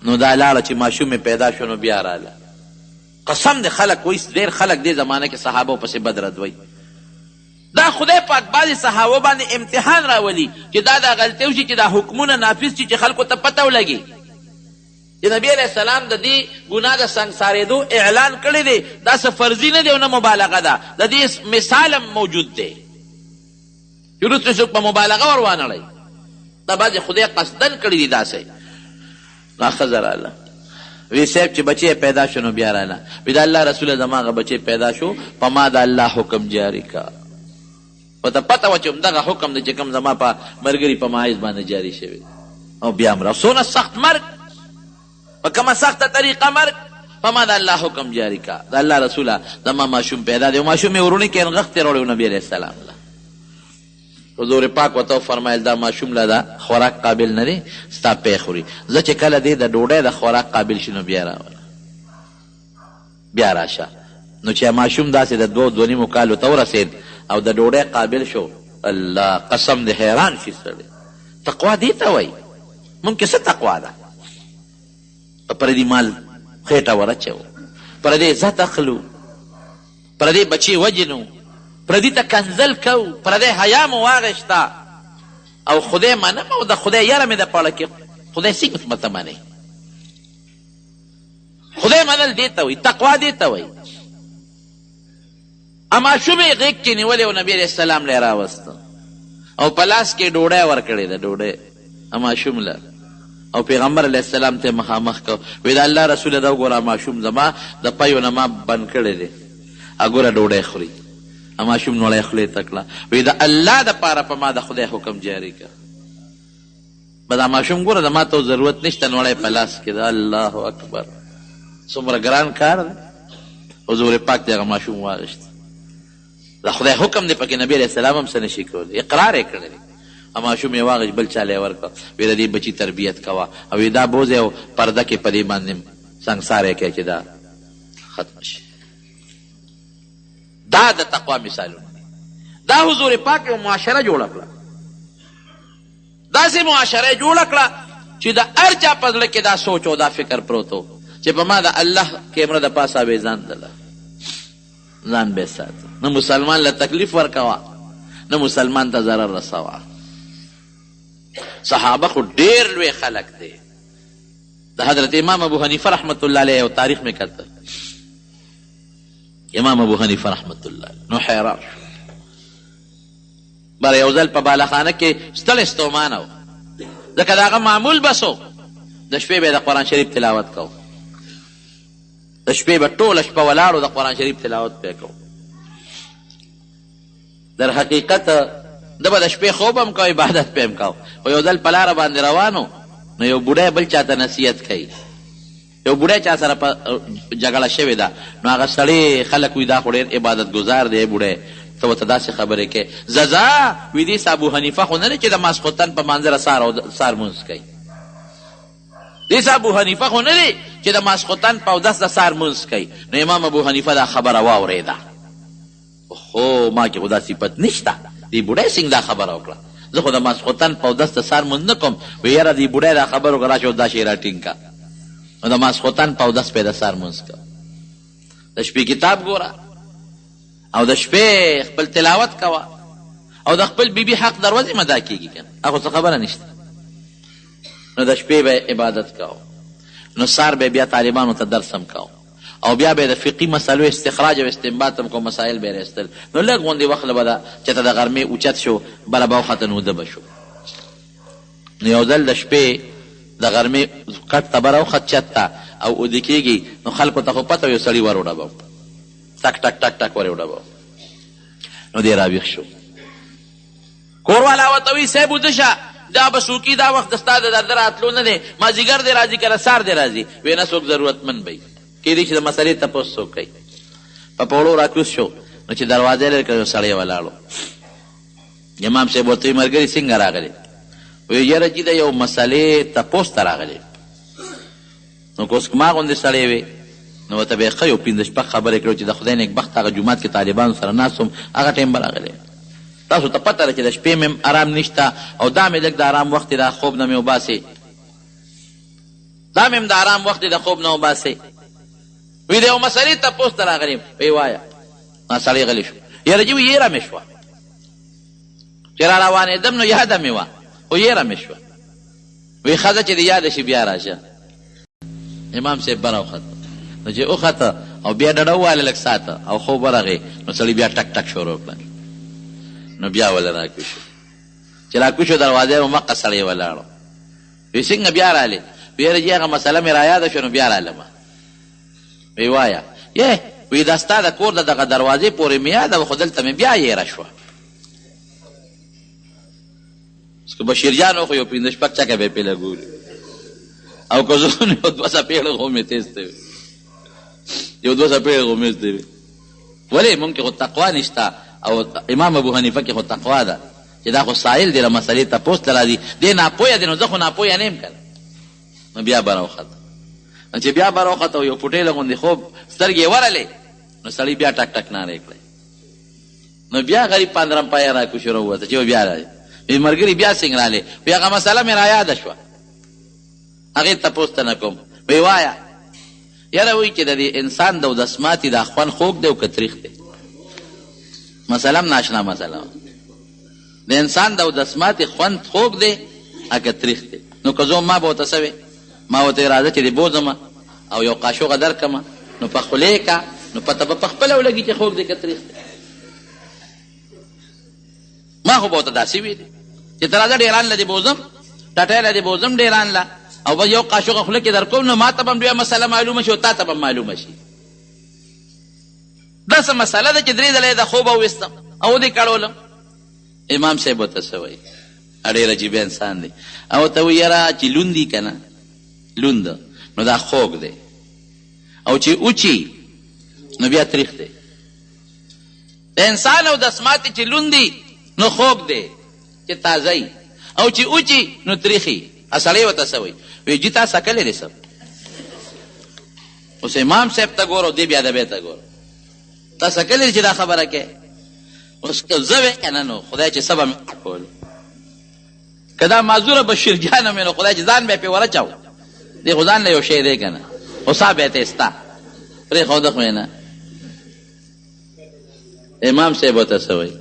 نو دا لاړه چې ماشوم یې پیدا شو نو بیا راله. قسم د خلک وایي ډېر خلک دې زمانه کې صحابو پسې بد رد وایي. دا خدای پاک بعضې صحابو باندې امتحان راولي چې دا غلطي وشي چې دا حکمونه نافظ شي چې خلکو ته پته ولګي چې نبي علیه السلام د دې ګناه د سنګسارېدو اعلان کړی دی. دا څه فرضي نه دی او نه مبالغه ده، د دې مثال هم موجود دی چې وروسته څوک په مبالغه ور وانړئ. دا بعضې خدای قصدن کړي دي داسې. دا ښځه راله وی صاحب چې بچی پیدا شو نو بیا راله وی د الله رسوله زما هغه بچی پیدا شو، په ما د الله حکم جاری کا. ورته پته وه چې همدغه حکم دی چې کوم زما په ملګري په مایز باندې جاري شوی او بیا مړه. څونه سخت مرګ، په کومه سخته طریقه مرګ، په ما د الله حکم جاری کا. د الله رسوله زما ماشوم پیدا دی. ماشوم یې ورونی کې انغښتې راوړی نبي علیه السلام له. حضور پاک ورته وفرمیل دا ماشوم له د خوراک قابل نه دی، ستا پی خوري. زه چې کله دی د ډوډۍ د خوراک قابل شي نو بیا راوله، بیا راشه. نو چې ماشوم داسې د 2-2.5 کالو ته ورسېد او د ډوډۍ قابل شو، الله قسم دې حیران شي سړی. تقوا دې ته وایي. ممکن څه تقوا ده؟ په پردي مال خېټه ورچو، پردي عزت اخلو، پردي بچي وجنو، پردي ته کنځل کوو، پردي حیا مو واغېشته او خدای منم او د خدای یاره مې د پاړه کې خدای څه قسمته منې. خدای منل دې ته وایي، تقوا دې ته وایي. ماشوم یې غېږ کې نیولې او نبي علیه السلام له یې راوسته او په لاس کې ډوډۍ ورکړې ده، ډوډۍ ماشوم له. او پیغمبر علیه السلام ته مخامخ کو، وی د الله رسوله دا وګوره ماشوم زما د پیو نه ما بند کړی دی، اګوره ډوډۍ خوري. ماشوم نوړی خولې ته کړه، وی د الله دپاره په ما د خدای حکم جاري که. به دا ماشوم ګوره زما ته ضرورت نشته، نوړی په لاس کې ده. الله اکبر. څومره ګران کار دی. حضور پاک دی هغه ماشوم واغېشت. د خدای حکم دی پکې، نبي علیه السلام هم څه نشي کولی، اقرار یې کړی دی. ماشوم یې واغېشت، بل چاله یې ورکړه، وی د دې بچي تربیت کوه او وی دا بوځې او پرده کې په دې باندې سنګسار یې کوي چې دا ختم شي. دا د تقوا مثالونه دي. دا حضور پاک یو معاشره جوړه کړه، داسې معاشره یې جوړه کړه چې د هر چا په زړه کې دا سوچ او دا فکر پروت و چې په ما د الله کیمره د پاسه به ځان دله، ځان به ساته، نه مسلمان له تکلیف ورکوه نه مسلمان ته ضرر رسوه. صحابه خو ډېر لوی خلک دی. د حضرت امام ابو حنیفه رحمت الله علیه یو تاریخ مې کتل. امام ابو حنیفه رحمت الله علیه نو حیران شو. بله یو ځل په بالخانه کې ستړی ستومانه و، ځکه د هغه معمول بس و د شپې به یې د قرآن شریف تلاوت کو، د شپې به ټوله شپه ولاړو د قرآن شریف تلاوت پې کو. در حقیقت ده به د شپې خوب هم کو، عبادت پې هم کو. خو یو ځل په لاره باندې روانو نو یو بوډی بل چاته نصیحت کوي. یو بوډی چا سره په جګړه شوې ده، نو هغه سړی خلک وي دا خو ډېر عبادت ګزار دی بوډی، ته ورته داسې خبرې کوې. زه وي دې ابو حنیفه خو نه دی چې د ماسخوتن په منظره سار مونځ کوي. دې ابو حنیفه خو نه دی چې د ماسخوتن په اودس د سار مونځ کوي. نو امام ابو حنیفه دا خبره واورېده. خو ما کې خو دا صفت نشته. دې بوډی څنګه دا خبره وکړه؟ زه خو د ماسخوتن په اودس د سار مونځ نه کوم. وی یاره دې بوډی دا خبر وکړه راشه دا شی راټینګ کا، نو د ماسخوتن په اودس پې د سار مونځ کوه. د شپې کتاب ګوره او د شپې خپل تلاوت کوه او د خپل بیبي حق دروازې مدا کېږي که نه، هغه څه خبره نشته. نو د شپې به عبادت کوه، نو سار به بیا طالبانو ته درس هم کوه او بیا به د فقهي مسلو استخراج او استنباط هم کوم مسایل به راستل نو لږ غوندې وخت له به چې ته د غرمې اوچت شو بله به وخته نو ده به شو نو یو ځل د شپې د غرمې کټ ته به راوخت چت ته او اوده کېږي نو خلکو ته خو پته یو سړي ور وډبو ټک ټک ټک ټک ور وډبو نو دی راویښ شو کور والا ورته وایي صاحب اوده شه دا به څوکي دا وخت د ستا د درده راتلو نه دی مازدیګر دی راځي که رسار دی راځي وی نه څوک ضرورتمند به کېدای چې د مسلې تپوس څوک کوي په پوړو راکوز شو نو چې دروازې لرې کړ یو سړی ولاړو امام صاحب ورته وایي ملګري څنګه راغلی وی یاره چې د یو مسلې تپوس ته راغلی نو که اوس ما غوندې سړی وې نو ورته به یې ښه یو پنځه شپږ خبرې کړو چې د خدای نیکبخت هغه جومات کې طالبانو سره ناست وم هغه ټایم به راغلی تاسو ته پته ده چې د شپې مې ارام نشته او دا مې لږ د ارام وخت د خوب نه مې وباسې دا مې د ارام وخت د خوب نه وباسې وی د یو مسلې تپوس ته راغلی وی وایه سړی غلی شو یاره جي وی یېره مې شوه چې را روانېدم نو یاده مې وه خو یېره مې شوه وی ښځه چې د یاده شي بیا راشه امام صاحب بره وخته نو چې وخته او بیا ډډه وواله لږ ساته او خوب ورغې نو سړي بیا ټک ټک شروع کړل نو بیا وله راکوي شو چې راکوي شو دروازې به مقه سړی ولاړو وی څنګه بیا رالې وی یاره جي هغه مسله مې رایاده شوه نو بیا رالمه وی وایه یې وی دا ستا د کور د دغه دروازې پورې مې یاده وه خو دلته مې بیا یېره شوه که بشیر جان خو یو پنځه شپږ چکه به یې پې لګولي او که زه یو دوه څپېړه خو مې تیز ته وي یو دوه څپېړه خو مې ته وي ولې مونږ کې خو تقوا نشته او امام ابو حنیفه کې خو تقوا ده چې دا خو سایل دی له مسلې تپوس ته راځي دی ناپویه دی نو زه خو ناپویه نه یم که نو بیا به راوخته نو چې بیا به راوخته او یو پوټېله غوندې خوب سترګې یې ورلې نو سړي بیا ټک ټک نارې کړی نو بیا غریب پاندرم پایه راکوشي راووته چې بیا راځي وی ملګري بیا څنګه رالې وی هغه مسله مې رایاده شوه هغې تپوس ته نه کوم وی وایه یاره وایي چې د دې انسان د اودسماتي دا خوند خوږ دی او که تریخ دی مسله هم ناشنا مسله د انسان د اودسماتي خوند خوږ دی که تریخ دی نو که زه ما به ورته څه وې ما ورته راځه چې دې بوځمه او یو قاشوغه درکمه نو په خولې که نو پته به په خپله ولګي چې خوږ دی که تریخ دی ما خو به ورته داسې ویلي چې ته راځه ډېران له دې بوځم ټټی له دې بوځم ډېران له او بس یو قاشوغه خوله کې در کوم نو ما ته به هم بیا مسله معلومه شي او تا ته به معلومه شي داسې مسله ده چې درې ځله یې د خوبه وویستم او ودې کړولم امام صاحب ورته څه وایي ډېر عجیبه انسان دی او ورته وایي یاره چې لوند دي که نه لوند نو دا خوږ دی او چې اوچي نو بیا تریخ دی د انسان او دسماتې چې لوند دي نو خوږ دی چې تازه او چې اوچي نو تریخي سړی ورته څه وایي وی جي تا سکلی دی سب اوس امام صاحب ته ګوره او دې بیا ادبۍ ته ګوره تا سکلی دی چې دا خبره کوې اوس که زه وې که نه نو خدای چې څه به مې کولو که دا معذوره بشیر جانه مې نو خدای چې ځان به یې پې ورچاو دې خو ځان له یو شی دی که نه خو سا به یې ته ستا پرېښوده خو یې نه امام صاحب ورته څه وایي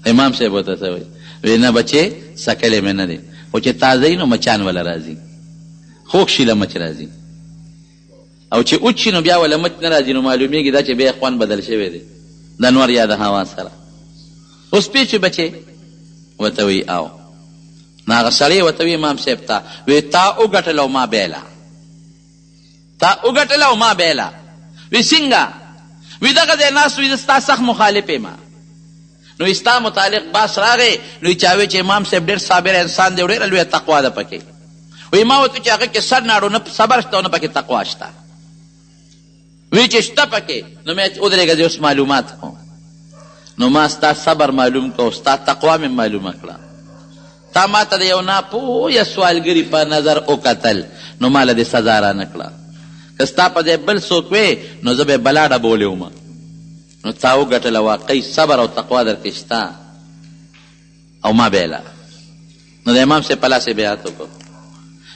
امام صاحب ورته څه وایي وی نه بچې سکلی مې نه دی خو چې تازه وي نو مچان وله راځي خوږ شي له مچ راځي او چې اوچ شي نو بیا وله مچ نه راځي نو معلومیږي دا چې بیا خوند بدل شوی دی د نور یا د هوا سره اوس پوه شوې بچې ورته وایي او نو هغه سړی ورته وایي امام صاحب ته وی تا وګټله او ما بیله تا وګټله او ما بیله وی څنګه وی دغه ځای ناست وي زه ستا سخت مخالف یم نو ستا متعلق باس راغی نو چا وی چې امام صاحب ډېر صابر انسان دی او ډېره لویه تقوا ده پکې وی ما ورته چې هغه کې سر ناړو نه صبر شته او نه پکې تقوا شته وی چې شته پکې نو مې ودرېږه زه اوس معلومات کوم نو ما ستا صبر معلوم کو ستا تقوا مې معلومه کړه تا ما ته د یو ناپوهه سوالګري په نظر وکتل نو ما له دې سزا رانه کړه که ستا په ځای بل څوک وې نو زه به یې بلا ډبولې ومه نو تا وګټله واقعي صبر او تقوا در کې شته او ما بیله نو د امام صاحب په لاس یې بیعت وکړو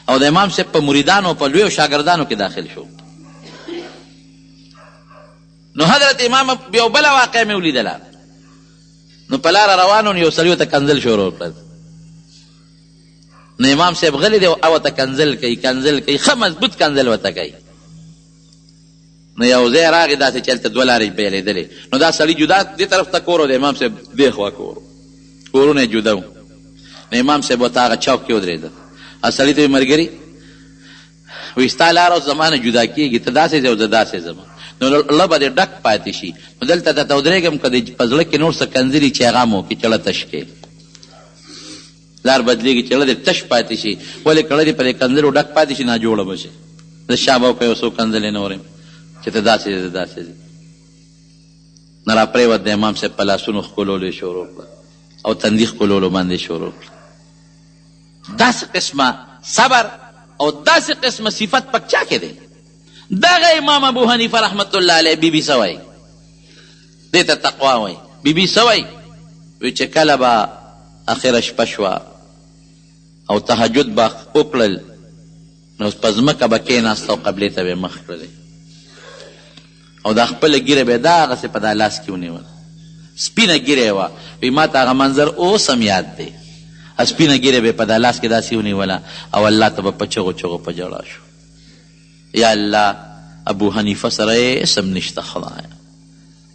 او د امام صاحب په مریدانو په لویو شاګردانو کې داخل شو نو حضرت امام یو بله واقع مې ولیدله نو په لاره روانو نو یو سړي ورته کنځل شروع کړل نو امام صاحب غلی دی او ورته کنځل کوي ښه مضبوط کنځل ورته کوي نو یو ځای راغې داسې چې هلته دوه لارې بېلېدلې نو دا سړي جدا دې طرف ته کور و د امام صاحب دې خوا کور کورونه یې جدا و نو امام صاحب ورته هغه چوک کې ودرېده سړي ته یې ملګري وایي ستا لاره اوس زما نه جدا کېږي ته داسې ځې او زه داسې ځم نو زړه به دې ډک پاتې شي نو دلته درته ودرېږم که په زړه کې نور څه کنځلي چې هغه مو کې چړه تش کې لار بدلېږي چې زړه دې تش پاتې شي ولې کړه دې په دې کنځلو ډک پاتې شي ناجوړه به شي زه شا به وکړې یو څو کنځلې نه وریم چې ته داسې ځې داسې ځې نه را پرېوت د امام صاحب په لاسونو ښکلولو یې شروع کړه او تندي ښکلولو باندې شروع کړه داسې قسمه صبر او داسې قسمه صفت پک چا کې دی دغه امام ابو حنیفه رحمت الله علیه بیبي څه وایي دې ته تقوا وایي بیبي څه وایي وایي چې کله به اخره شپه شوه او تهجد به وکړل نو په ځمکه به کېناسته او قبلې ته به یې مخ کړلی او دا خپله ږیره به یې دغسې په دا لاس کې ونیول سپینه ږیره یې وه وایي ما ته هغه منظر اوس هم یاد دی سپینه ږیره به یې په دا لاس کې داسې ونیوله او الله ته به په چغو چغو په ژړا شو یا الله ابو حنیفه سره یې اسم نشته خدایا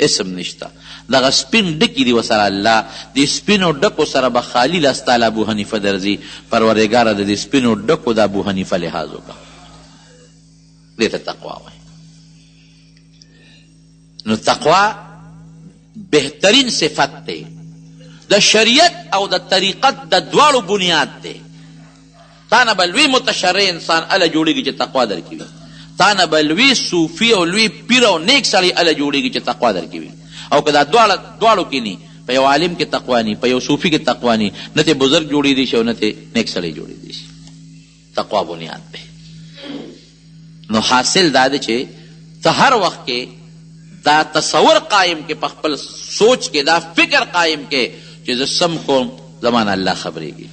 اسم نشته دغه سپین ډکي دي ورسره الله دې سپینو ډکو سره به خالي لاس تاله ابو حنیفه درځي پروردګاره د دې سپینو ډکو د ابو حنیفه لحاظ وکړه دې ته تقوا وایي نو تقوا بهترین صفت دی د شریعت او د طریقت د دواړو بنیاد دی تا نه به لوی متشرع انسان اله جوړېږي چې تقوا درکې وي تا نه به لوی صوفي او لوی پیر او نیک سړی اله جوړېږي چې تقوا درکې وي او که دا دواړو کې ني په یو عالم کې تقوا ني په یو صوفي کې تقوا ني نه ته بزرګ جوړېدی شي او نه ته نیک سړی جوړېدی شي تقوا بنیاد دی نو حاصل دا دی چې ته هر وخت کې دا تصور قائم کې په خپل سوچ کې دا فکر قائم کې چې زه سم کوم زمان الله خبرېږي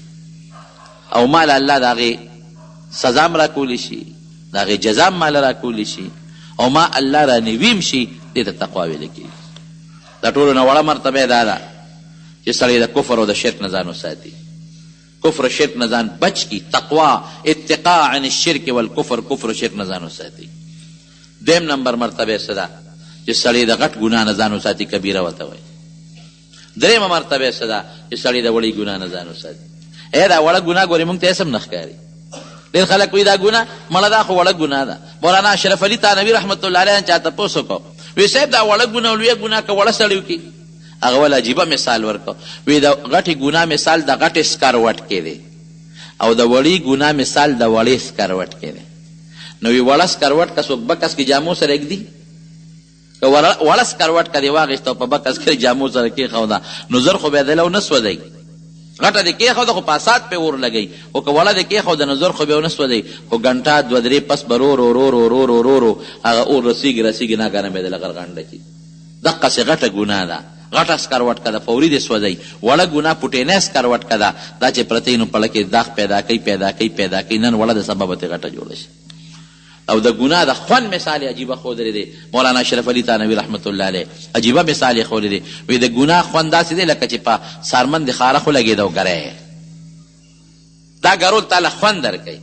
او مال الله د هغې سزا م راکولی شي د هغې جزا م مال راکولی شي او ما الله رانیویم شي دې ته تقوا ویلی کېږي دا ټولو نه وړه مرتبه دا ده چې سړی د کفر او د شرک نه ځان وساتي کفر و شرک نه ځان بچ کی تقوا اتقاء عن الشرک والکفر کفر و شرک نه ځان وساتي دویم نمبر مرتبه څه ده چې سړی د غټ ګناه نه ځان وساتي کبیره ورته وایي درېیمه مرتبه څه ده چې سړی د وړې ګناه نه ځان وساتي دا وړه ګناه ګورې موږ ته اسم نه ښکاري ډېر خلک وایي دا ګناه مړه دا خو وړه ګناه ده مولانا اشرف علي تانوي رحمت الله علیه چا تپوس وکړو وی صاحب دا وړه ګناه او لویه ګناه که وړه سړی وکړي هغه ول عجیبه مثال ورکړو وی د غټې ګناه مثال د غټې سکروټ کې دی او د وړې ګناه مثال د وړې سکروټ کې دی نو وی وړه سکروټ که څوک بکس کې جامو سره ږدي که وړه سکروټ که دې واخېسته او په بکس کې جامو سره کېښوده نو زر خو به یې دلی او نه سوځئ غټه دې کېښوده خو پاسات پې اور لګئ خو که وړه دې کېښوده نو زر خو به یې ونه سوځئ خو ګنټه دوه درې پس به رو هغه اور رسېږي ناګانه به یې دله غرغنډه کړي دقسې غټه ګناه ده غټه سکروټ که ده فوري دې سوځئ وړه ګناه پوټینی سکروټ که ده دا چې پرته نو پړه کې داغ پیدا کوي نن وړه د سببه ترې غټه جوړه شي او د ګناه د خوند مثال عجیبه ښودلی دی مولانا اشرف علي تانوي رحمت الله علیه عجیبه مثال یې ښودلی دی وایي د ګناه خوند داسې دی لکه چې په سارمن د خاره خو لګېده او ګری دا ګرول تاله خوند درکوي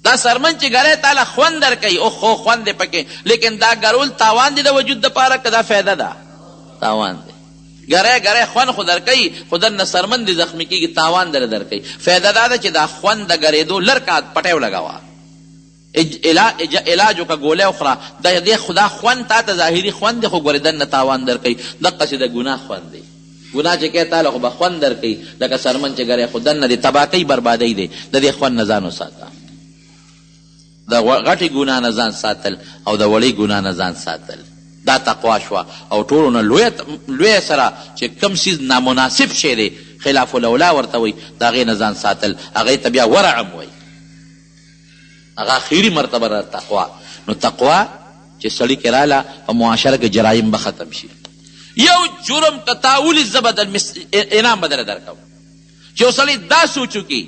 دا سرمن چې ګری تاله خوند درکوي او خو خوند دی پکې لیکن دا ګرول تاوان دی د وجود دپاره که دا فایده ده تاوان دی ګری خوند خو درکوي خو دننه سرمن دې زخمي کېږي تاوان در درکوي فایده دا ده چې دا خوند د ګرېدو لر کا پټی ولګوه علاج وکړه ګولۍ وخوره د خدا خوند تا ته ظاهري خوند دی خو ګورې دننه تاوان درکوي دقسې د ګناه خوند دی ګناه چې کوې تاله خو به خوند درکوي لکه سرمن چې ګری خو دننه د تباکۍ بربادۍ دی د دې خوند نه ځان وساته د غټې ګناه نه ځان ساتل او د وړې ګناه نه ځان ساتل دا تقوا شوه او ټولو نه لویه سره چې کوم څیز نامناسب شی دی خلاف الاولا ورته وایي د هغې نه ځان ساتل هغې ته بیا ورعم وایي هغه اخیری مرتبه ده تقوا نو تقوا چې سړي کې راله په معاشره کې جرایم به ختم شي یو جرم که تا ولي زه به انعام به درله درکوم چې یو سړی دا سوچ وکړي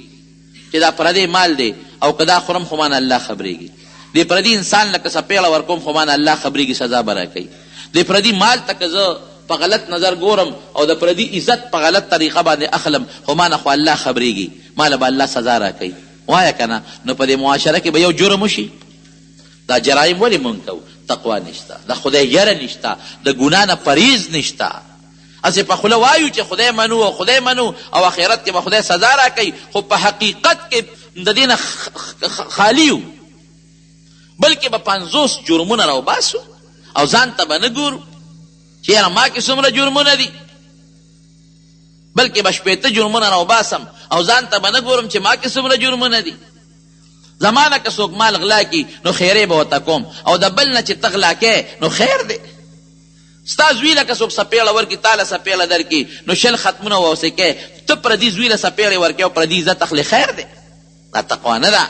چې دا پردی مال دی او که دا خورم خو مانه الله خبرېږي دې پردي انسان لکه څپېړه ورکوم خو مانه الله خبرېږي سزا به راکوي دې پردي مال ته که زه په غلط نظر ګورم او د پردي عزت په غلط طریقه باندې اخلم خو مانه خو الله خبرېږي ماله به الله سزا راکوي وایه که نه نو په دې معاشره کې به یو جرم وشي دا جرایم ولې مونږ کوو تقوا نشته، د خدای یره نشته، د ګناه نه پریز نشته. هسې په خوله وایو چې خدای منو او خدای منو او آخرت کې به خدای سزا راکوي، خو په حقیقت کې د دې نه خالي یو، بلکې به 50 جرمونه راوباسو او ځان ته به نه ګورو چې یاره ما کې څومره جرمونه دي، بلکې به 80 جرمونه راوباسم او ځان ته به نه ګورم چې ما کې څومره جرمونه دي. زما نه که څوک مال غلا کي نو خیرې به ورته کوم، او د بل نه چې ته غلا کوې نو خیر دی. ستا زوی له که څوک سپېړه ورکړي تا له سپېړه درکړي نو 10 ختمونه واوسې کوې، ته پردي زوی له سپېړې ورکوې او پردي عزت اخلې، خیر دی. دا تقوا نه ده.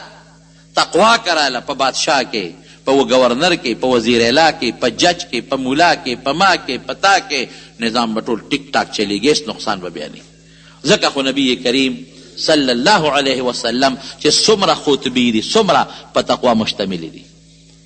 تقوا کراله په بادشاه کې، په گورنر کې، په وزیر اعلی کې، په جج کې، په مولا کې، په ما کې، په تا کې، نظام به ټول ټیک ټاک چلیږي، هېڅ نقصان به بیا نه. ځکه خو نبی کریم صلی الله علیه وسلم چې څومره خطبې دي څومره په تقوا مشتملې دي.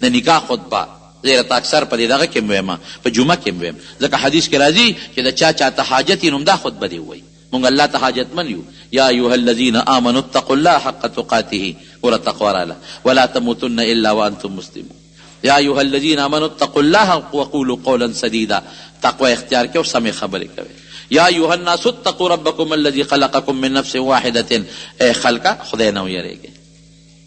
د نکاح خطبه زیره ته اکثر په دې دغه کې ویم، په جمعه کې ویم، ځکه حدیث کې راځي چې د چا چاته حاجت یې نو دا خطبه دې ووایي. مونږ الله ته حاجتمند یو. یا ایها الذین آمنوا اتقوا الله حق تقاته، ګوره تقوا راله، ولا تموتن الا وانتم مسلمون. یا ایها الذین آمنوا اتقوا الله وقولوا قولا سدیدا، تقوا اختیار کې او سمې خبرې کوي. یا ایها الناس اتقوا ربکم الذی خلقکم من نفس واحدة، ای خلقه خدای نه ویریږئ.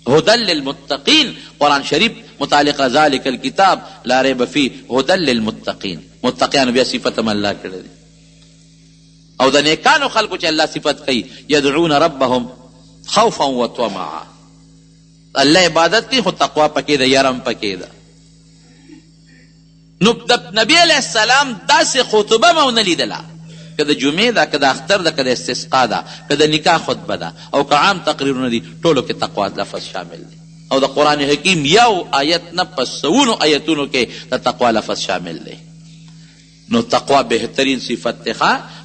هدى للمتقین، قرآن شریف متعلق ذلك الكتاب لا ریب فیه هدى للمتقین، متقیانو بیا صفت هم الله کړی دی. او د نیکانو خلکو چې الله صفت کوي، یدعون ربهم خوفا وطمعا، الله عبادت کوي خو تقوا پکې ده، یرم پکې ده. نو د نبی علیه السلام داسې خطبه مو نه لیدله، که د جمعې ده، که د اختر ده، که د استسقا ده، که د نکاح خطبه ده، او که عام تقریرونه دي، ټولو کې تقوا لفظ شامل دی. او د قرآن حکیم یو آیت نه په سوونو آیتونو کې د تقوا لفظ شامل دی. نو تقوا بهترین صفت دی.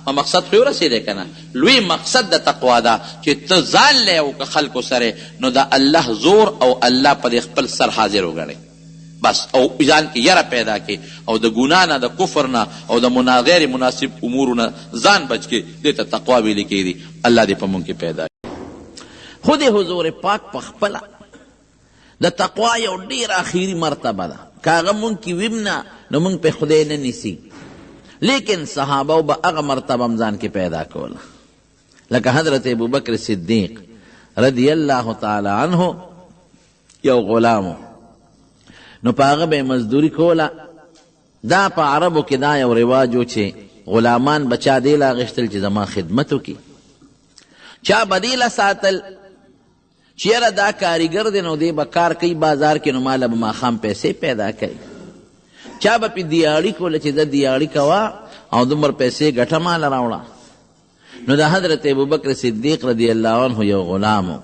او مقصد خو یې ورسېدی که نه؟ لوی مقصد د تقوا ده چې ته ځان لی او که خلکو سره نو د الله زور او الله په دې خپل سر حاضر وګڼئ بس، او ځان کې یره پیدا کړي، او د ګناه نه، د کفر نه، او د غیر مناسب امورو نه ځان بچ کړي. دې ته تقوا ویل کېږي. الله دې په موږ کې پیدا کړي. خود حضور پاک په خپله د تقوا یو ډېر اخیري مرتبه ده. که هغه موږ کې ویم نه نو موږ پې خدای نه نیسي، لیکن صحابه به هغه مرتبه هم ځان کې پیدا کوله. لکه حضرت ابوبکر صدیق رضی الله تعالی عنه یو غلامو، نو په هغه به مزدوري کوله. دا په عربو کې دا یو رواج و چې غلامان به چا دې له اخېستل چې زما خدمت وکړي، چا به دې له ساتل چې یاره دا کاریګر دی نو دی به کار کوي بازار کې، نو ماله به ماښام پیسې پیدا کوي. چا به پې دیاړي کوله چې د دیاړي کوه او دومره پیسې ګټه ماله راوړه. نو د حضرت ابوبکر صدیق رضی الله عنه یو غلام و،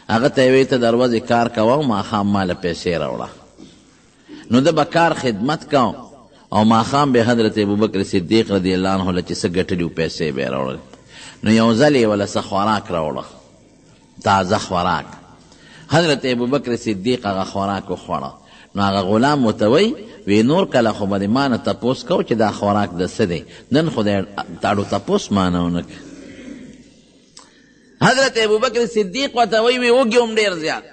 هغه ته یې ویې ته د ورځې کار کوه او ماښام ماله پیسې راوړه. نو د به کار خدمت کوم او ماښام به حضرت ابوبکر صدیق رضی الله عنه له چې څه ګټلي و پیسې به یې راوړل. نو یو ځل یې وله څه خوراک راوړه، تازه خوراک. حضرت ابوبکر صدیق هغه خوراک وخوړه. نو هغه غلام ورته وایي وی نور کله خو به دې ما نه تپوس کو چې دا خوراک د څه دی، نن خو دې تاړو تپوس ما نه ونه کړ. حضرت ابوبکر صدیق ورته وایي وی وږي وم ډېر زیات،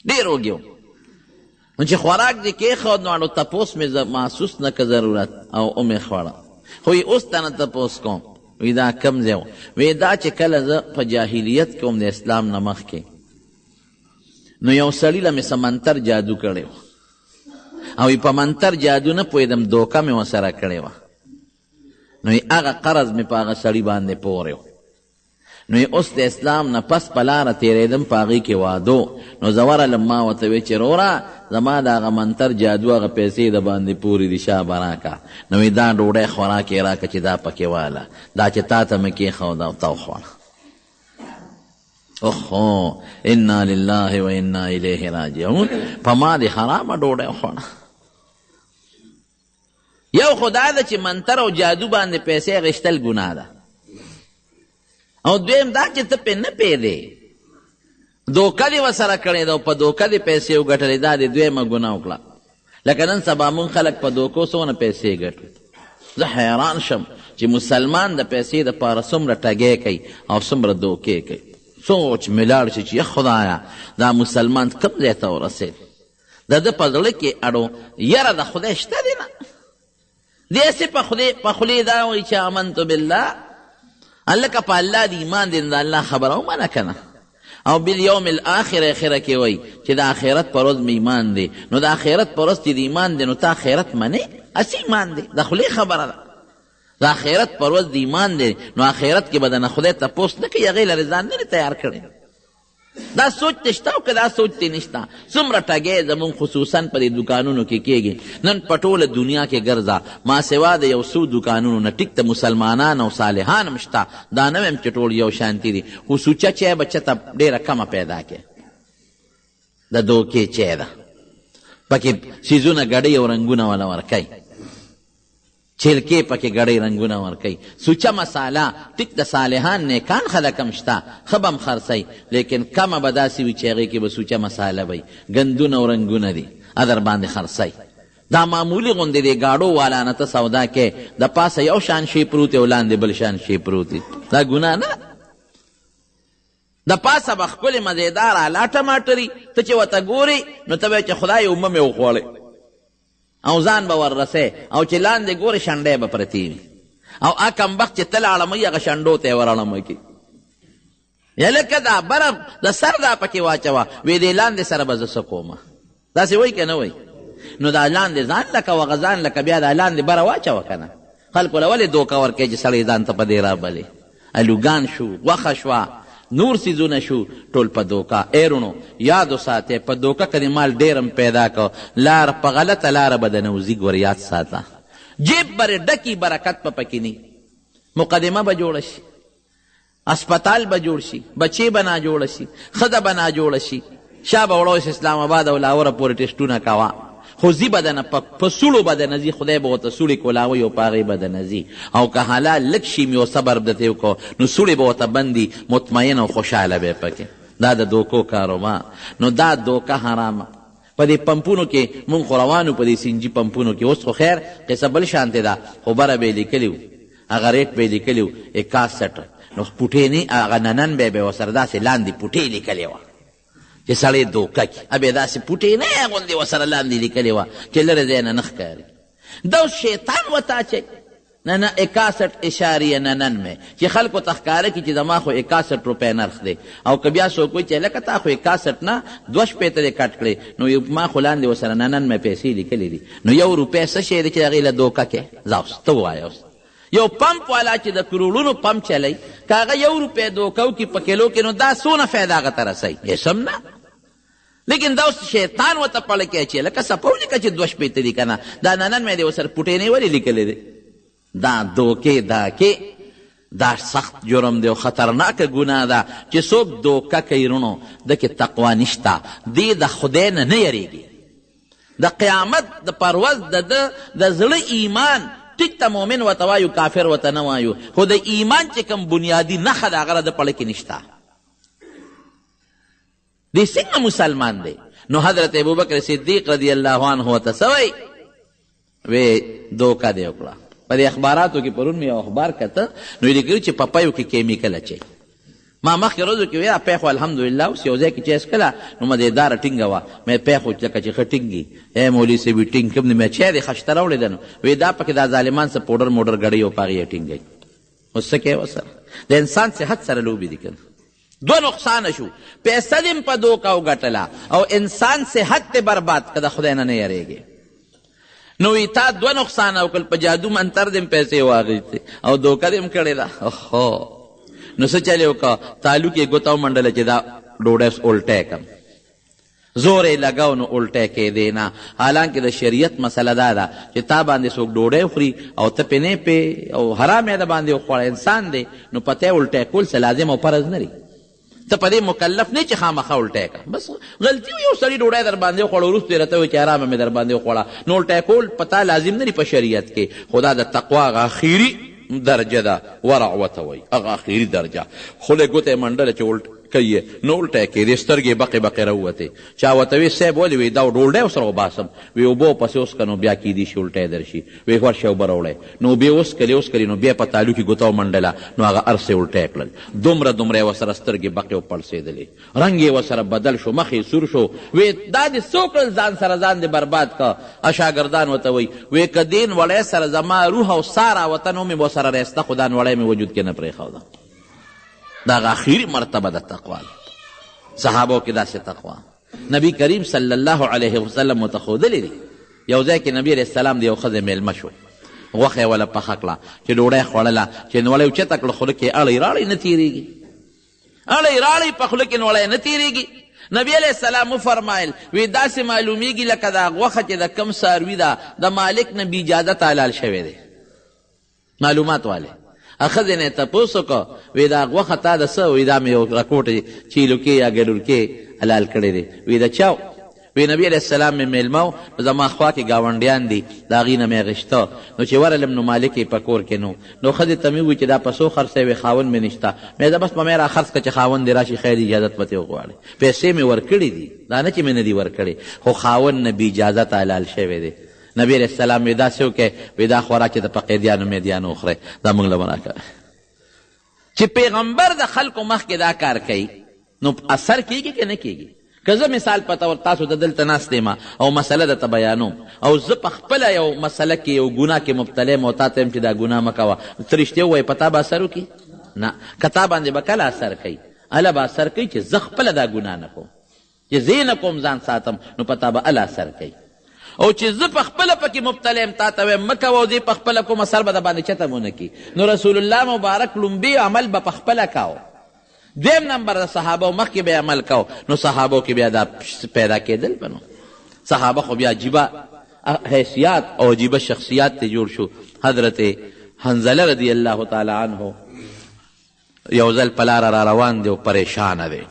ډېر وږي وم. نو چې خوراک دې کېښود نو اړو تپوس مې محسوس نه که ضرورت او ومې خوړه. خو یې اوس ته نه تپوس کوم. وی دا کم ځای و؟ وی دا چې کله زه په جاهلیت کې وم د اسلام نه مخکې، نو یو سړي له مې څه منتر جادو کړی و، او په منتر جادو نه پوهېدم، دوکه مې ورسره کړې وه. نو هغه قرض مې په هغه سړي باندې پورې و. نو اوس د اسلام نه پس په لاره تېرېدم، په هغې کې وادو. نو زه ورغلم، ما ورته وی چې وروره زما د هغه منتر جادو هغه پیسې د باندې پورې دي، شا به راکړه. نو وی دا ډوډۍ خوراک یې راکړه چې دا پکې واله، دا چې تا ته مې کېښوده او تا وخوړه. اوهو انا لله و انا الیه راجعون، په ما دې حرامه ډوډۍ وخوړه. یو خدا ده چې منتر او جادو باندې پیسې اخیستل ګناه ده، او دویم دا چې ته پې نه پوهېدې، دوکه دې ورسره کړې ده او په دوکه دې پیسې وګټلې، دا دې دویمه ګناه وکړه. لکه نن سبا مونږ خلک په دوکو څونه پیسې ګټو. زه حیران شم چې مسلمان د پیسې دپاره څومره ټګۍ کوي او څومره دوکې کوي. سوچ مې لاړ شي چې یا خدایه دا مسلمان کوم ځای ته ورسېد، د ده په زړه کې اړو یره د خدای شته دی نه. داسې په خولې دا وایي چې آمنتو بالله، هلکه په الله د ایمان دی، د الله خبره ومنه که نه. او بالیوم الاخر اخره کې وایي چې د آخرت په ورځ مې ایمان دی. نو د آخرت په ورځ چې د ایمان دی نو ته آخرت منې؟ هسې ایمان دی، د خولې خبره ده. د آخرت په ورځ د ایمان دی نو آخرت کې به د نه خدای تپوس نه کوي، هغې لرې ځان نه دی تیار کړی. دا سوچ ته شته او که دا سوچ ته نشته؟ څومره ټګۍ زمونږ خصوصا په دې دوکانونو کې کېږي. نن په ټوله دنیا کې ګرځه، ما سوا د یو څو دوکانونو نه ټیک ته مسلمانان او صالحان هم شته، دا نه وایم چې ټول یو شانتي دي، خو سوچه چای به چته ډېره کمه پیدا کې. د دوکې چای ده، پکې څیزونه ګډۍ او رنګونه وله ورکوي، چلکې پکې ګډۍ رنګونه ورکوي. سوچه مساله ټیک د صالحان نیکان خلک هم شته، ښه به هم خرڅوي، لیکن کمه به داسې وي چې هغې کې به سوچه مساله وي، ګندونه او رنګونه دي، ادر باندې خرڅوي. دا معمولي غوندې دی ګاډو والا نه ته سودا کې د پاسه یو شان شی پروت او لاندې بل شان شی پروت دی، دا ګناه نه. د پاسه به ښکلې مزېدار اعلی ټماټري، ته چې ورته ګورې نو ته به چې خدای اومه مې وخوړې او ځان به وررسې، او چې لاندې ګورې شنډۍ به پرتې وي، او کم وخت چې تل اړموي هغه شنډو ته یې ور اړمه کړي. یا لکه دا بره د سر دا پکې واچوه، وی دې لاندې سره به زه څه کومه، داسې وایي که نه وایي؟ نو دا لاندې ځان لکه وغه ځان لکه بیا دا لاندې بره واچوه که نه. خلکو له ولې دوکه ورکوي چې سړی ځان ته په دې رابلې؟ الوګان شو، غوښه شوه، نور سیزونه شو، ټول په دوکه. ایرونو یاد وساتئ، په دوکه که دې مال ډېر هم پیدا کو، لاره په غلطه لاره به دنوځي، ګور یاد ساته. جیب برې ډکي، برکت به پکې نه، مقدمه به جوړه شي، اسپتال به جوړ شي، بچې به نا جوړه شي، ښځه به نا جوړه شي، شا به وړو اسلام آباد او لاهوره پورې ټسټونه کوه، خو ځي به دنه په سوړو به دنه ځي، خدای به ورته سوړې کولاوي او په هغې به دنه ځي. او که حلال لږ شي مې او صبر به درته وکړو نو سوړې به ورته بندي، مطمئن او خوشحاله به پکې. دا د دوکو کاروبار. نو دا دوکه حرامه. په دې پمپونو کې مونږ خو روانو، په دې سینجي پمپونو کې اوس خو خیر قصه بل شانتې ده، خو بره به یې لیکلي وو، هغه ریټ به یې لیکلي وو 61. نو پوټې نه هغه ننن به یې ورسره داسې لاندې پوټې لیکلې وه چې سړی دوکه کړي، ابې داسې پوټې نه یې غوندې ورسره لاندې لیکلې وه چې لرې ځای نه نه ښکاري. دا اوس شیطان ورته اچوي، نه نه 61.99 مې چې خلکو ته ښکاره کړي چې زما خو 61 روپۍ نرخ دی. او که بیا څوک وایي چې لکه تا خو 61 نه 2 شپېته دې کټ کړې، نو ما خو لاندې ورسره 99 مې پیسې لیکلې دي. نو 1 روپۍ څه شی دی چې هغې له دوکه کې؟ ځه اوس ته ووایه. اوس یو پمپ والا چې د کروړونو پمپ چلی، که هغه 1 روپۍ دوکه وکړي په کیلو کې، نو دا څونه فایده هغه ته رسوي؟ هېڅ هم نه. لیکن دا اوس شیطان ورته پړه کې اچوي، لکه څپه ولیکه چې 2 شپېته دي که نه، دا 99 مې دې ورسره پوټې نه ولې لیکلی دی؟ دا دوکې دا سخت جرم دی او خطرناکه ګناه ده چې څوک دوکه کوي رونو، ده کې تقوا نشته، دی د خدای نه نه یریږي. د قیامت د پر ورځ د زړه ایمان ټیک ته مؤمن ورته وایو، کافر ورته نه وایو، خو د ایمان چې کوم بنیادي نښه ده هغه د پړه کې نشته. دی څنګه مسلمان دی؟ نو حضرت ابوبکر صدیق رضی الله عنه ورته څه وایي؟ وی دوکه دی وکړه. په دې اخباراتو کې پرون مې یو اخبار کته، نو یې لیکلي چې پپیو کې کیمیکل اچوي. ما مخکې ورځو کې ویل پی خو الحمدلله اوس یو ځای کې چې څکله نو مزېداره ټینګه وه، مې پی خو لکه چې ښه ټینګي، ای مولوي صاحب ټینګ کوم دی، مې چای دی خشته راوړې ده. نو وی دا پکې دا ظالمان څه پوډر موډر ګډوي او په هغې یې ټینګوي. اوس څه کوې ورسره؟ د انسان صحت سره لوبې دي که نه. 2 نقصانه شو، پیسه دې په دوکه وګټله او انسان صحت دې برباد که د خدای نه نه یریږي. نو وی تا 2 نقصانه وکړل، په جادو منتر دې پیسې واخیستې او دوکه دې هم کړې ده. اوهو نو څه چلې وکړه؟ تالو کې ګوته ومنډله چې دا ډوډۍ الټی کړم، زور یې لګاو نو الټی کېدې نه. حالانکې د شریعت مسله دا ده چې تا باندې څوک ډوډۍ خوري او ته پې نه پې او حرام یې د باندې وخوړه، انسان دی، نو پته یې الټی کول څه لازم او فرض نه دی. ته په دې مکلف نه چې خامخا الټی کړه، بس غلطي یو سړي ډوډۍ در باندې وخوړه، وروسته یې راته وایي چې حرامه مې در باندې وخوړه، نو الټی کول پتا لازم نه دی په شریعت کې. خدا د تقوا هغه اخري درجه ده، ورع ورته وایي، هغه اخري درجه. خوله ګوته یې منډله چې کوي نو الټی کېدې سترګې بقې بقې راووتې چا ورته وی صاحب ولې وی دا ډوډۍ ورسره وباسم وی اوبه پسې وڅښه نو بیا کیدی شي الټی درشي وی ورشه اوبه راوړی نو اوبې وڅښلې نو بیا په تالو کې ګوته ومنډله نو هغه ارسې الټی کړل دومره یې ورسره سترګې بقې وپړسېدلې رنګ یې ورسره بدل شو مخ یې سور شو وی دا دې څه وکړل ځان سره ځان دې برباد که شاګردان ورته وی که دین وړی سره زما روح او سا راوته نو مې ورسره رایسته خو دا وړی مې وجود کې نه پرېښوده دا آخری مرتبه د تقوا صحابو کې داسې تقوا نبی کریم صلی الله علیه وسلم مو ته ښودلې دي یو ځای کې نبی علیه السلام د یو ښځې میلمه شو غوښه یې وله پخه کړه چې ډوډۍ خوړله چې نوړی اوچته کړه خوله کې اړی راړی نه تېرېږي اړی راړی په خوله کې نوړی نه تېرېږي نبی علیه السلام وفرمایل وی داسې معلومیږي لکه دا غوښه چې د کم څاروي ده د مالک نه بې اجازته حلال شوی دی معلومات والی ښځې نه یې تپوس وکړه وی دا غوښه تا د څه وی دا مې یو رکوټ چیلوکې یا ګډورکې حلال کړی دی وی د چا وی نبی علیه السلام مې میلمه و زما خوا کې ګاونډیان دي د هغې نه مې اخېسته نو چې ورغلم نو مالک یې په کور کې نو ښځې ته مې ووایي چې دا په څو خرڅی وی خاوند مې نشته مې ده بس په مې را خرڅ کړه چې خاوند دې راشي خیر اجازت به ترې وغواړي پیسې مې ورکړي دي دا نه چې مې نه دي ورکړي خو خاوند نه بې اجازته حلال شوی دی نبی علیه السلام وی داسې وکړئ وی دا خوراک چې د په قیدیانو میدیانو وخورئ دا موږ له منع کوي چې پیغمبر د خلکو مخکې دا کار کوي نو اثر کیږي که نه کیږي که زه مثال په طور تاسو ته دلته ناست یم او مسله درته بیانوم او زه په خپله یو مسله کې یو ګناه کې مبتلا یم او تا ته یم چې دا ګناه مه کوه ته رښتیا ووایې په تا به اثر وکړي نه که تا باندې به کله اثر کوي هله به اثر کوي چې زه خپله دا ګناه نه کوم چې زه یې نه کوم ځان ساتم نو په تا به هله اثر کوي او چې زه په خپله پکې مبتلا یم تا ته وایم مه کوه او دې په خپله کوم اثر به د باندې چته مونه کي نو رسول الله مبارک لومبي عمل به په خپله کوه دویم نمبر د صحابو مخکې به عمل کو نو صحابو کې بیا دا پیدا کېدل به نو صحابه خو بیا عجیبه حیثیات او عجیبه شخصیات ته جوړ شو حضرت حنظله رضی الله تعالی عنه یو ځل په لاره را روان دی او پریشانه دی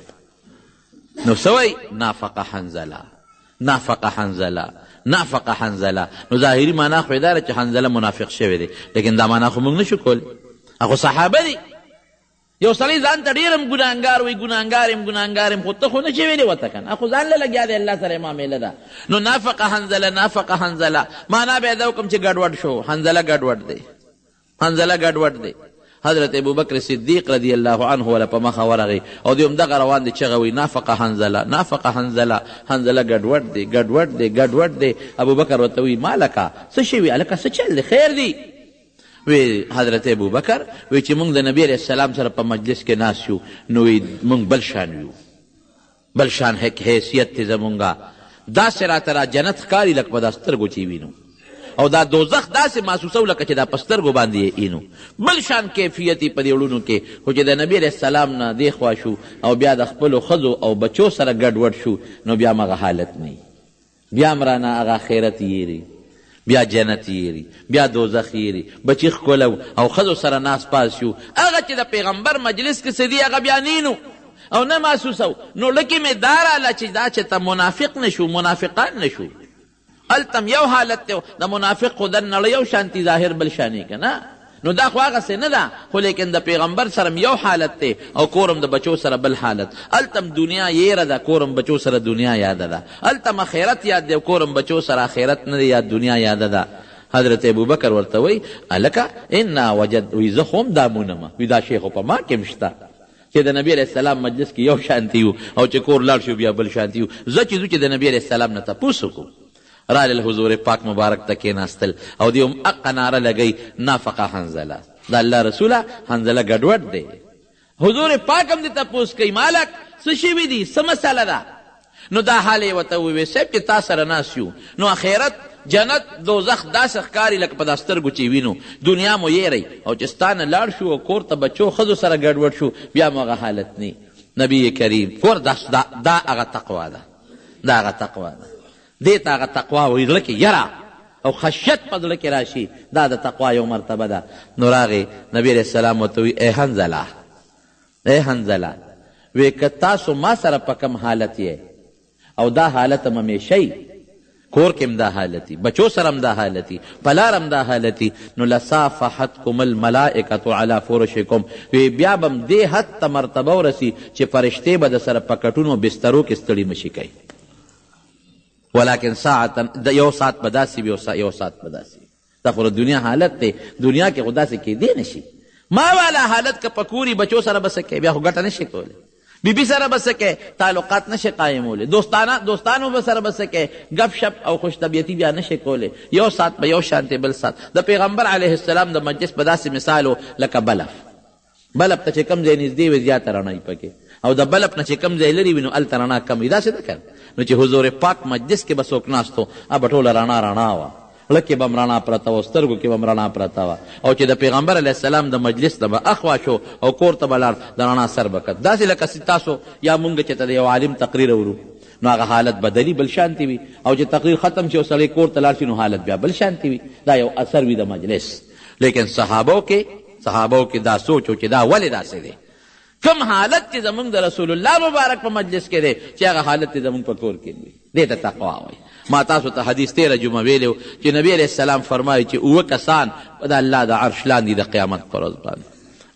نو سوی نافقه حنظله نافقه حنظله نافقه حنظله نو ظاهري معنا خو یې دا چې حنظله منافق شوی دی لیکن دا معنا خو موږ نشو کولی هغه صحابه دي یو سړی ځان ته ډېر م ګناهګار وي ګناهګار یم خو ته خو نه چې ویلې ورته که نه خو ځان له لګیا دی الله سره یې معامله ده نو نافقه حنظله نافقه حنظله معنا به یې دا وکړم چې ګډوډ شو حنظله ګډوډ دی حضرت ابوبکر صدیق رضی الله عنه ولا په مخه ورغی او دوی همدغه روان دی چغه وی نافقه حنظله ګډوډ دی ابوبکر ورته وی مالکه څه شوي هلکه څه چل دی خیر دی وی حضرت ابوبکر وی چې موږ د نبی علیه السلام سره په مجلس کې ناست یو نو وی موږ بل شان حیثیت دی زمونږه داسې راته را جنت ښکاري لکه په دا سترګو چې وینو او دا دوزخ داسې محسوسو لکه چې دا په سترګو باندې یې اینو بل شان کیفیت یې په دې وړونو کې خو چې د نبي علیه السلام نه دې خوا شو او بیا د خپلو ښځو او بچو سره ګډوډ شو نو بیا مغه حالت نه بیا م رانه هغه آخرت یېري بیا جنت یېري بیا دوزخ یېري بچي ښکلو او ښځو سره ناس پاس شو هغه چې د پیغمبر مجلس کې څه دي هغه بیا نینو او نه محسوسو نو لکې مې دا راله چې دا چې ته منافق نه شو منافقان نه شو التم یو حالت دی د منافق خو در نړۍ یو شانتي ظاهر بل شانې که نه نو دا خو هغسې نه ده خو لیکن د پیغمبر سره یو حالت دی او کورم د بچو سره بل حالت التم دنیا یېره ده کورم بچو سره دنیا یاده ده التم اخرت یاد دی او کورم بچو سره اخرت نه دی یاد دنیا یاده ده حضرت ابوبکر ورته وی هلکه انا وجد وی زه خو هم دا مونمه وی دا شی خو په ما کې هم شته چې د نبی علیه السلام مجلس کې یو شانتي یو او چې کور لاړ شو بیا بل شانتي یو زه چې ځو چې د نبی علیه السلام نه تپوس وکړو رالل حضور پاک مبارک ته کېناستل او دوی هم اقه ناره لګی نافقه حنظله د الله رسوله حنظله ګډوډ دی حضور پاک هم دې تپوس کوي مالک څه شوي دي څه مسله ده نو دا حال یې ورته وویل صاحب چې تا سره ناست یو نو آخرت جنت دوزخ داسې ښکاري لکه په دا سترګو چې وینو دنیا مو یېری او چې ستا نه لاړ شو او کور ته بچو ښځو سره ګډوډ شو بیا مو هغه حالت نه نبی کریم کور دا هغه تقوا ده دا هغه تقوا ده دې ته هغه تقوا وایي زړه کې یره او خشیت په زړه کې راشي دا د تقوا یو مرتبه ده نو راغی نبی علیه السلام ورته وایي ای حنظله وی که تاسو ما سره په کم حالت یې او دا حالت هم همیشه کور کې هم دا حالتي، بچو سره هم دا حالتي، پلار هم دا حالتي. نو لصافحتکم الملائکة علی فرشکم، وی بیا به هم دې حد ته مرتبه ورسي چې فرشتې به د سره په کټونو بسترو کې ستړي مشي کوي. ولیکن ساعتا یو ساعت به داسې وي، یو ساعت به داسې وي. دا خو دنیا حالت دی، دنیا کې خو داسې کېدی نشي. ما والا حالت که پکوري بچو سره به څه کوي، بیا خو ګټه نشي کولی. بیبي سره به څه کوي، تعلقات نشي قایمولی. دوستانو به سره به څه کوي، گپ شپ او خوش طبیعتي بیا نشي کولی. یو ساعت به یو شانتې، بل ساعت. د پیغمبر علیه السلام د مجلس په داسې مثال و لکه بلف ته چې کم ځای نږدې وي زیاته رڼا یې پکې، او د بلف نه چې کم ځای لرې وي نو هلته رڼا کم وي. داسې ده که نو چې حضور پاک مجلس کې به څوک ناست و، به ټوله رڼا وه، غړه کې به هم رڼا پرته وه، سترګو کې به هم رڼا پرته وه. او چې د پیغمبر علیه السلام د مجلس ته به اخوا شو او کور ته به لاړ، د رڼا سر به کت. داسې لکه تاسو یا مونږ چې ته د یو عالم تقریر اورو نو هغه حالت بدلی بل شانتې وي، او چې تقریر ختم شي او سړی کور ته لاړ شي نو حالت بیا بل شانتې وي. دا یو اثر وي د مجلس. لیکن صحابو کې دا سوچ و چې دا ولې داسې دی. کم حالت چې زمونږ د رسول الله مبارک په مجلس کې دی چې هغه حالت چې زمونږ په کور کې وي، دې ته تقوا وایي. ما تاسو ته حدیث تیره جمعه ویلی چې نبی علیه السلام فرمایي چې 9 کسان به د الله د عرش لاندې د قیامت په ورځ باندې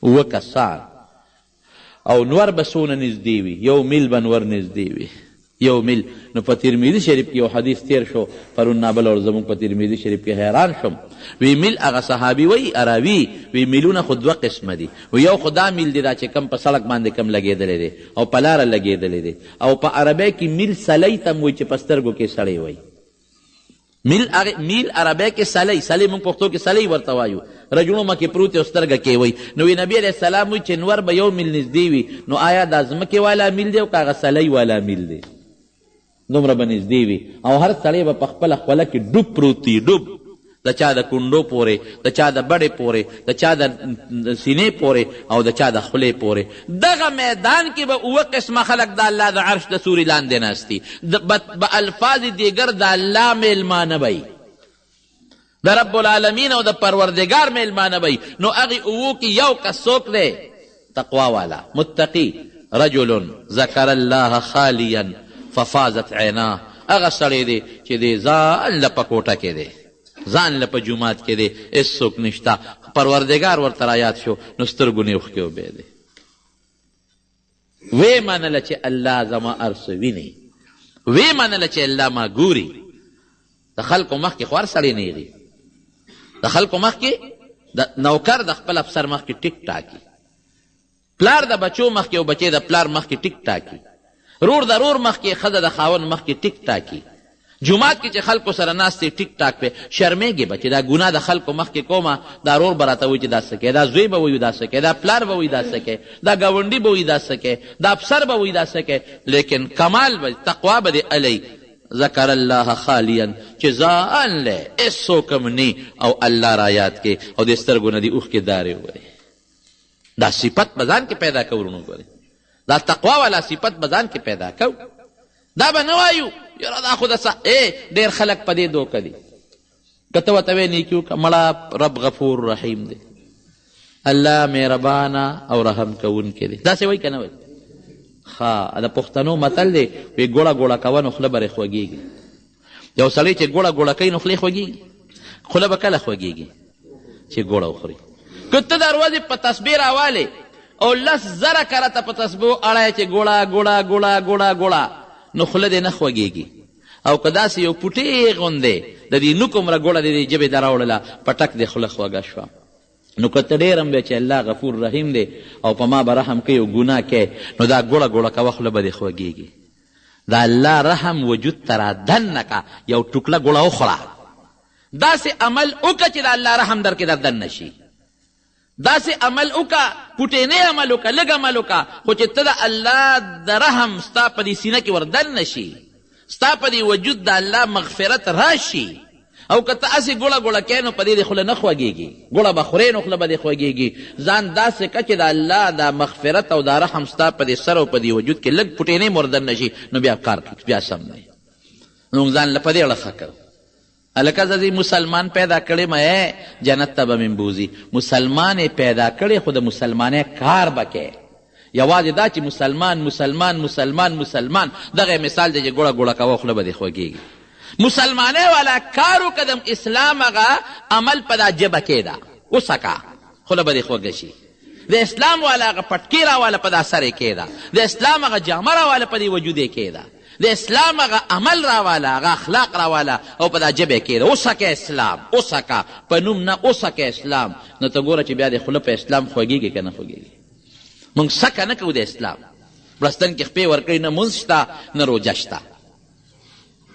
9 کسان، او نور به څونه نږدې وي، 1 میل به نور نږدې وي، 1 میل. نو په ترمذي شریف کې یو حدیث تیر شو پرون نابل اور زمونږ په ترمذي شریف کې حیران شم. وی میل هغه صحابي وی اراوي وی میلونه خو 2 قسمه دي. وی یو خدا میل دی دا چې کم په سړک باندې کم لګېدلی دی او په لاره لګېدلی دی، او په عربی کې میل سلی ته م وایي چې په سترګو کې سړی وایي. میل عربی کې سلی مونږ پښتو کې سلی ورته وایو، رجوڼو مکې پروت او سترګه کې وایي. نو نبی علیه السلام وایي چې نور به 1 میل نږدې وي. نو آیا دا ځمکې والا میل دی او که هغه سلی والا میل دی؟ دومره به نږدې وي. او هر سړی به په خپله خوله کې ډوب پروت وي، ډوب، د چا د کونډو پورې، د چا د بډې پورې، د چا د سینې پورې، او د چا د خولې پورې. دغه میدان کې به 9 قسمه خلک د الله د عرش د سوري لاندې ناستي، به الفاظ دیگر د الله میلمانه وی، د رب العالمین او د پروردگار میلمانه وی. نو هغې 9 کې یو کس څوک دی؟ تقوا والا، متقی. رجل ذکر الله خالیا ففازت عیناه، هغه سړی دی چې دی ځان له په کوټه کې دی، ځان له په جومات کې دی، هېڅوک نشته، پروردګار ورته رایاد شو نو سترګو نه اوښکې وبهېدې. ویې منله چې الله زما هر څه ویني، ویې منله چې الله ما ګوري. د خلکو مخکې خو هر سړی نیغي، د خلکو مخکې د نوکر د خپل افسر مخکې ټیک ټاکي، پلار د بچو مخکې او بچې د پلار مخکې ټیک ټاکي، رور د رور مخکې ښځه د خاوند مخکې ټیک ټاکي. جومات کې چې خلکو سره ناست دی ټیک ټاک پې شرمېږي به چې دا ګناه د خلکو مخکې کومه، دا رور به راته وایي چې دا څه کوي، دا زوی به وایي دا څه کوي، دا پلار به وایي دا څه کوي، دا ګاونډي به وایي دا څه کوي، دا افسر به وایي دا څه کوي. لیکن کمال به تقوا به دې الی ذکر الله خالیا، چې ځان لی هېڅوک هم نی او الله را یاد کې، او د سترګو نه دې اوښکې دارې ووایي. دا صفت به ځان کې پیدا کوو. ورونو ګورئ، دا تقوا والا صفت به ځان کې پیدا کوو. دا به نه وایو یاره دا خو د ډېر خلک په دې دوکه دي. که ته ورته وایې نیکي وکړه، مړه رب غفور رحیم دی، الله مهربانه او رحم کوونکی دی. داسې وایي که نه وایي؟ ښه، د پښتنو متل دی، وایي ګوړه ګوړه کوه نو خوله به رې خوږېږي. یو سړی چې ګوړه ګوړه کوي نو خولې خوږېږي، خوله به کله خوږېږي؟ چې ګوړه وخوري. که ته د ورځې په تسبیح راوالې او 10,000 کرته په تسبیح اړی چې ګوړه ګوړه ګوړه ګوړه ګوړه، نو خوله دې نه خوږېږي. او که داسې یو پوټې غوندې د دې نوک عمره ګوړه دې ژبې ته راوړله، پټک دې خوله خوږه شوه. نو که ته ډېر هم بیا چې الله غفور رحیم دی او په ما به رحم کوي او ګناه کوي، نو دا ګوړه ګوړه کوه خوله به دې خوږېږي. د الله رحم وجود ته را دننه که، یو ټوکله ګوړه وخوړه. داسې عمل وکړه چې د الله رحم در کې در دننه شي. داسې عمل وکړه، پوټینی عمل وکړه، لږ عمل وکړه، خو چې ته د الله د رحم ستا په دې سینه کې وردن نشي، ستا په دې وجود د الله مغفرت راشي. او که ته هسې ګوړه ګوړه کوې نو په دې خوله نه خوږېږي، ګوړه به خورې نو خوله به دې خوږېږي. ځان داسې که چې د الله د مغفرت او د رحم ستا په دې سر او په دې وجود کې لږ پوټینی موردن نشي، نو بیا کار بیا سم دی. نو ځان له په دې اړه ښه کړ. هلکه زه مسلمان پیدا کړی مې جنت ته به مې بوځي. مسلمان یې پیدا کړی خو د مسلمانۍ کار به کوې. یوازې دا چې مسلمان مسلمان مسلمان مسلمان، دغه مثال دی چې ګوړه ګوړه کوه خوله به دې خوږېږي. مسلمانه والا کارو کدم اسلام اغا عمل پدا جبه کې ده وسکا خوله به دې خوږه شي د اسلام والا هغه پټکي راواله په دا سر کې ده د اسلام هغه جامه راواله په دې وجود کې ده د اسلام هغه عمل راواله هغه اخلاق راواله او په دا ژبه کې ده وسکه اسلام وسکه په نوم نه وسکه اسلام نو ته ګوره چې بیا د خوله په اسلام خوږېږي که نه خوږېږي موږ سکه نه کوو د اسلام بلستن کې خپې ورکړي نه مونځ شته نه روژه شته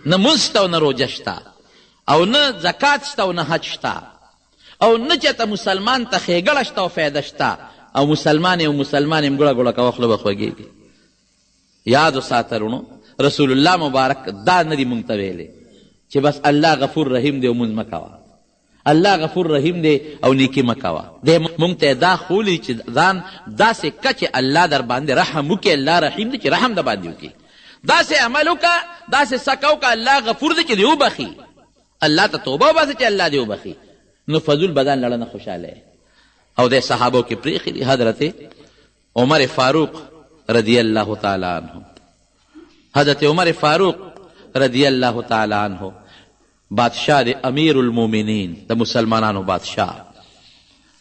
نه مونځ شته او نه روژه شته او نه زکات شته او نه حج شته او نه چې ته مسلمان ته ښېګړه شته او فایده شته او مسلمان یم ګوړه ګوړه کوه خوله به خوږېږي یاد وساته رونو رسول الله مبارک دا نه دي مونږ ته ویلې چې بس الله غفور رحیم دی او مونځ مه کوه الله غفور رحیم دی او نیکي مه کوه دی مونږ ته دا ښولي چې ځان داسې که چې الله در باندې رحم وکړي الله رحیم دی چې رحم در باندې وکړي داسې عمل وکړه داسې سکه وکړه الله غفور دی چې دی وبخي الله ته توبه وباسه چې الله دی وبخي نو فضول بدن لړنه خوشحاله او د صحابو کې پریښي دي حضرت عمر فاروق رضی الله تعالی عنه حضرت عمر فاروق رضی الله تعالی عنه بادشاہ د امیر المومنین د مسلمانانو بادشاہ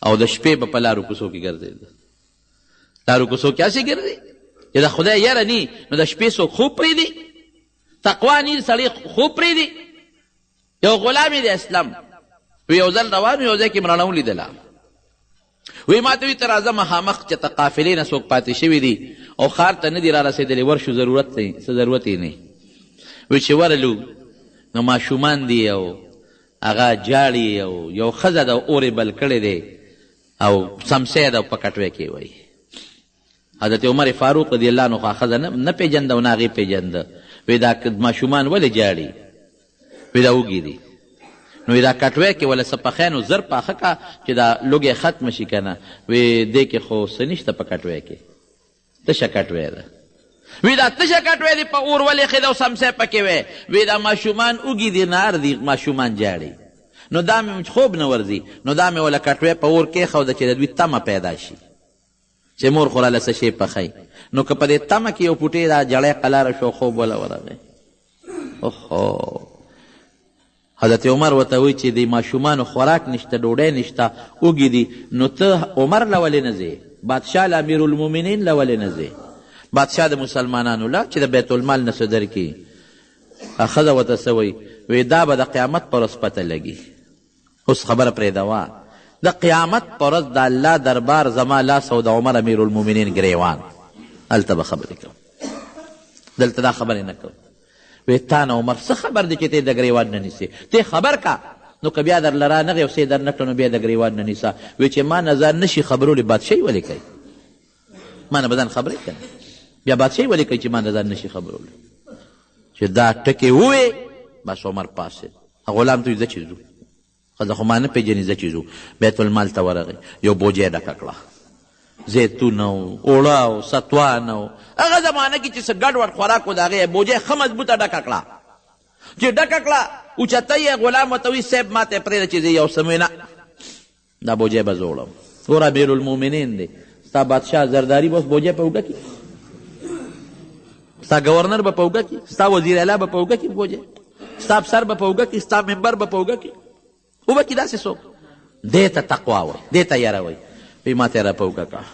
او د شپې به په لارو کوڅو کې ګرځېده لارو کوڅو کې هسې ګرځي چې د خدای یاره نی نو د شپې څوک خوب پرېږدي تقوا نی سړی خوب پرېږدي یو غلام د اسلام وی یو ځل روان یو ځای کې مراڼه ولیدله وی ما ته وی ته راځه مخامخ چې ته قافلې نه څوک پاتې شوي دي او ښار ته نه دي را رسېدلې ورشو څه ضرورت یې نه وی چې ورلو نو ماشومان دي او هغه جاړي او یو ښځه د اورې بل کړی دی او سمسی ده په کټوی کې وی حضرت عمر فاروق رضی الله عنه خو ښځه نه پېژنده او نه هغې پېژنده وی دا ماشومان ولې جاړي وی دا وږي دي نو دا کټوی کې ولا څه پخی نو زر پاخه که چې دا لوږی ختم شي که نه وی دې کې خو څه نشته په کټوی کې تشه کټوی ده وی دا تشه کټوی دی په اور ولې ښې ده او سمسی پکې وی دا ماشومان اوږي دي نهار دي ماشومان جاړي نو دا مې خوب نه ورځي نو دا مې ولا کټوی په اور کېښوده چې د دوی تمه پیدا شي چې مور خو راله څه شی پخی نو که په دې تمه کې یو پوټې دا جړی قلاره شو خوب وله ورغی اوهو حضرت عمر ورته وایي چې د ماشومانو خوراک نشته ډوډۍ نشته اوږي دي نو ته عمر له ولې نه ځې بادشاه له امیر المؤمنین له ولې نه ځې بادشاه د مسلمانانو له چې د بیت المال نه څه درکړي ښځه ورته څه وایي وی دا به د قیامت په ورځ پته لګي اوس خبره پرېږده د قیامت په ورځ د الله دربار زما لاس او د عمر امیر المؤمنین ګریوان هلته به خبرې کوم دلته دا خبرې نه کوم وی تا نه عمر څه خبر دی چې ته د ګریوان نه نیسې ته خبر که نو که بیا درله رانغې او څه در نه کړه نو بیا د ګریوان نه نیسه وی چې ما نه ځان نشي خبرولی بادشاهي ولې کوي ما نه به ځان خبرې که نه بیا بادشاهي ولې کوي چې ما نه ځان نشي خبرولی چې دا ټکې ووې بس عمر پاسېد غلام ته وي زه چې ځو ښځه خو ما نه پېژني زه چې ځو بیت المال ته ورغی یو بوجۍ ډکه کړه زیتون او اوړه او ستوان او هغه زمانه کې چې څه ګډوډ خوراک و د هغې بوجۍ ښه مضبوطه ډکه کړه چې ډکه کړه اوچته یې غلام ورته وي صاحب ما ته یې پرېږده چې زه یو څه نه دا بوجۍ به زه وړم ګوره امیر المؤمنین دی ستا بادشاه زرداري به اوس بوجۍ په اوږه کړي ستا گورنر به په اوږه کړي ستا وزیر اعلی به په اوږه کړي بوجۍ ستا افسر به په اوږه کړي ستا ممبر به په اوږه کړي وبه کړي داسې څوک دې ته تقوا وایي دې ته یاره وایي وی ما ته یې را په اوږه کړه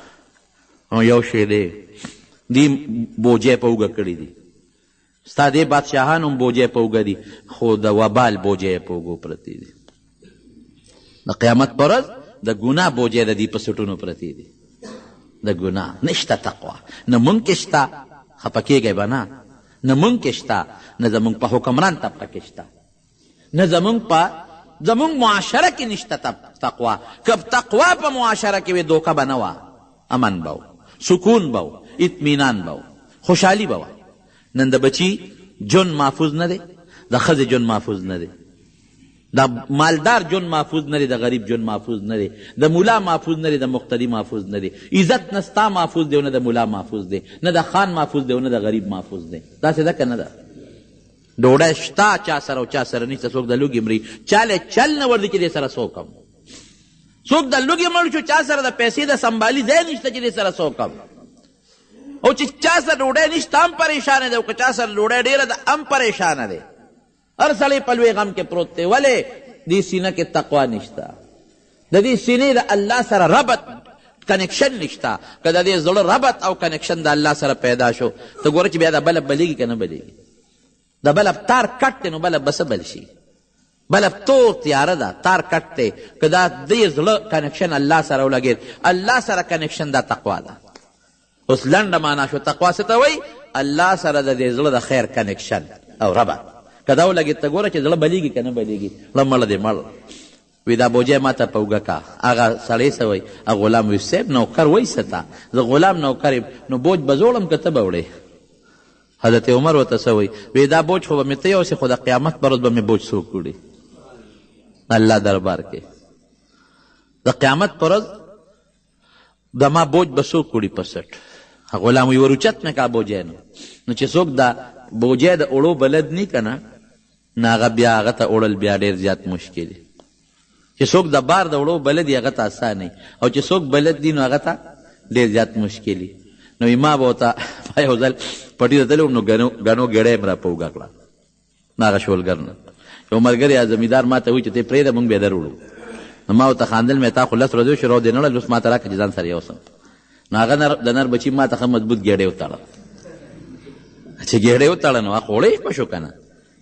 او یو شی دی دې بوجۍ په اوږه کړي دي ستا دې بادشاهان هم بوجۍ په اوږه دي خو د وبال بوجۍ په اوږو پرتې دي د قیامت په ورځ د ګناه بوجۍ د دې په سټونو پرتې دي د ګناه نشته تقوا نه مونږ کې شته خفه کېږئ به نه مونږ کې شته نه زمونږ په حکمران طبقه کې شته نه زمونږ معاشره کې نشته تقوا که تقوا په معاشره کې وي دوکه به نه وه امن به و سکون به و اطمینان به و خوشحالي به وه نن د بچي ژوند محفوظ نه دی د ښځې ژوند محفوظ نه دی د مالدار ژوند محفوظ نه دی د غریب ژوند محفوظ نه دی د مولا محفوظ نه دی د مقتدي محفوظ نه دی عزت نه ستا محفوظ دی او نه د مولا محفوظ دی نه د خان محفوظ دی او نه د غریب محفوظ دی داسې ده که نه ده ډوډۍ شته چا سره او چا سره نشته څوک د لوږې مري چاله چل نه ورځي چې دې سره څوکم څوک د لوږې مړ شو چا سره د پیسې د سنبالي ځای نشته چې دې سره څوکم او چې چا سره ډوډۍ نشته هم پریشانه دی او که چا سره ډوډۍ ډېره ده هم پریشانه دی هر سړی په لوی غم کې پروت دی. ولې؟ دې سینه کې تقوا نشته، د دې سینې د الله سره ربط کنیکشن نشته. که د دې زړه ربط او کنیکشن د الله سره پیدا شو، ته ګوره چې بیا د بلب بلیږي که نه بلیږي. د بلب تار کټ دی نو بلب به څه بل شي؟ بلب تور تیاره ده، تار کټ دی. که دا دې زړه کنیکشن الله سره ولګېد، الله سره کنیکشن دا تقوا ده. اوس لنډه معنا شو تقوا څه ته وایي؟ الله سره د دې زړه د خیر کنیکشن او ربط. که دا ولګېد ته ګوره چې زړه بلیږي که نه بلیږي. زړه مړه دی مړ. وی دا بوجۍ ما ته په اوږه کا. هغه سړی څه وایي؟ هغه غلام وی صاحب نوکر وایي څه ته؟ زه غلام نوکر یم، نو بوج به زه وړم که ته به وړې؟ حضرت عمر ورته څه وایي؟ وی دا بوج خو به مې ته یوسې، خو د قیامت پر ورځ به مې بوج څوک وړي؟ الله دربار کې د قیامت پر ورځ د ما بوج به څوک وړي په سټ؟ غلام وی ور اوچت مې کا بوجۍ نو چې څوک دا بوجۍ د اوړو بلد نی که نه، نو هغه بیا هغه ته وړل بیا ډېر زیات مشکل دی. چې څوک د بار د وړو بلد وي هغه ته اسان دی، او چې څوک بلد دي نو هغه ته ډېر زیات مشکل دی. نو ما به ورته په یو ځل پټي ته تللی وم، نو ګڼو ګېډۍ مې را په اوږه کړه. نو هغه شولګر نه یو ملګری یا زمیندار ما ته وایي چې ته یې پرېږده موږ بیا در وړو. نو ما ورته خاندل، مې تا خو 10 ورځې وشو رو دې نه وړل، اوس ما ته راکړه چې ځان سره یوسم. نو هغه د نر بچي ما ته ښه مضبوط ګېډۍ وتړه. چې ګېډۍ وتړه نو هغه خوړی په شو که نه.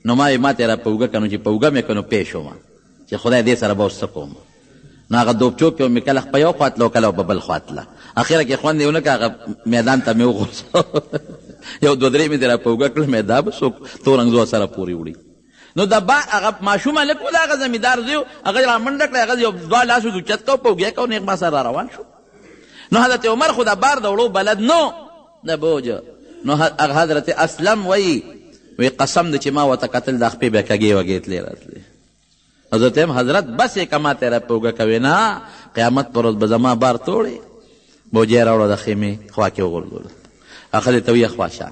نو ما یې ما ته یې را په اوږه کړه، نو چې په اوږه مې کړه نو پې شوم چې خدای دې سره به اوس څه کوم. نو هغه دوبچوک کې مې کله په یو خوا تله او کله په بل خوا تله. اخره کې خوند یې ونه کړه، هغه میدان ته مې وغورځاو. یو 2-3 مې دې را په اوږه کړل، مې دا به څوک تورنګزو سره پورې وړي. نو د با هغه ماشوم هلک و، د هغه زمیندار زوی و، هغه را منډه کړه، هغه یو 2 لاس اوچت کړه، په اوږه کړه، نیغ ما سره را روان شو. نو حضرت عمر خو د بار د وړو بلد نو د بوج. نو حضرت اسلم وایي وی قسم دی چې ما ورته کتل د خپې بیا کږې وږې تلې راتلې. حضرت حضرت بس یې که ما ته یې را په اوږه کوې نه، قیامت پر ورځ به زما بار توړې. بوجۍ یې راوړه د خیمې خوا کې وغورځوله. هغه ښځې ته ویې خوا شه،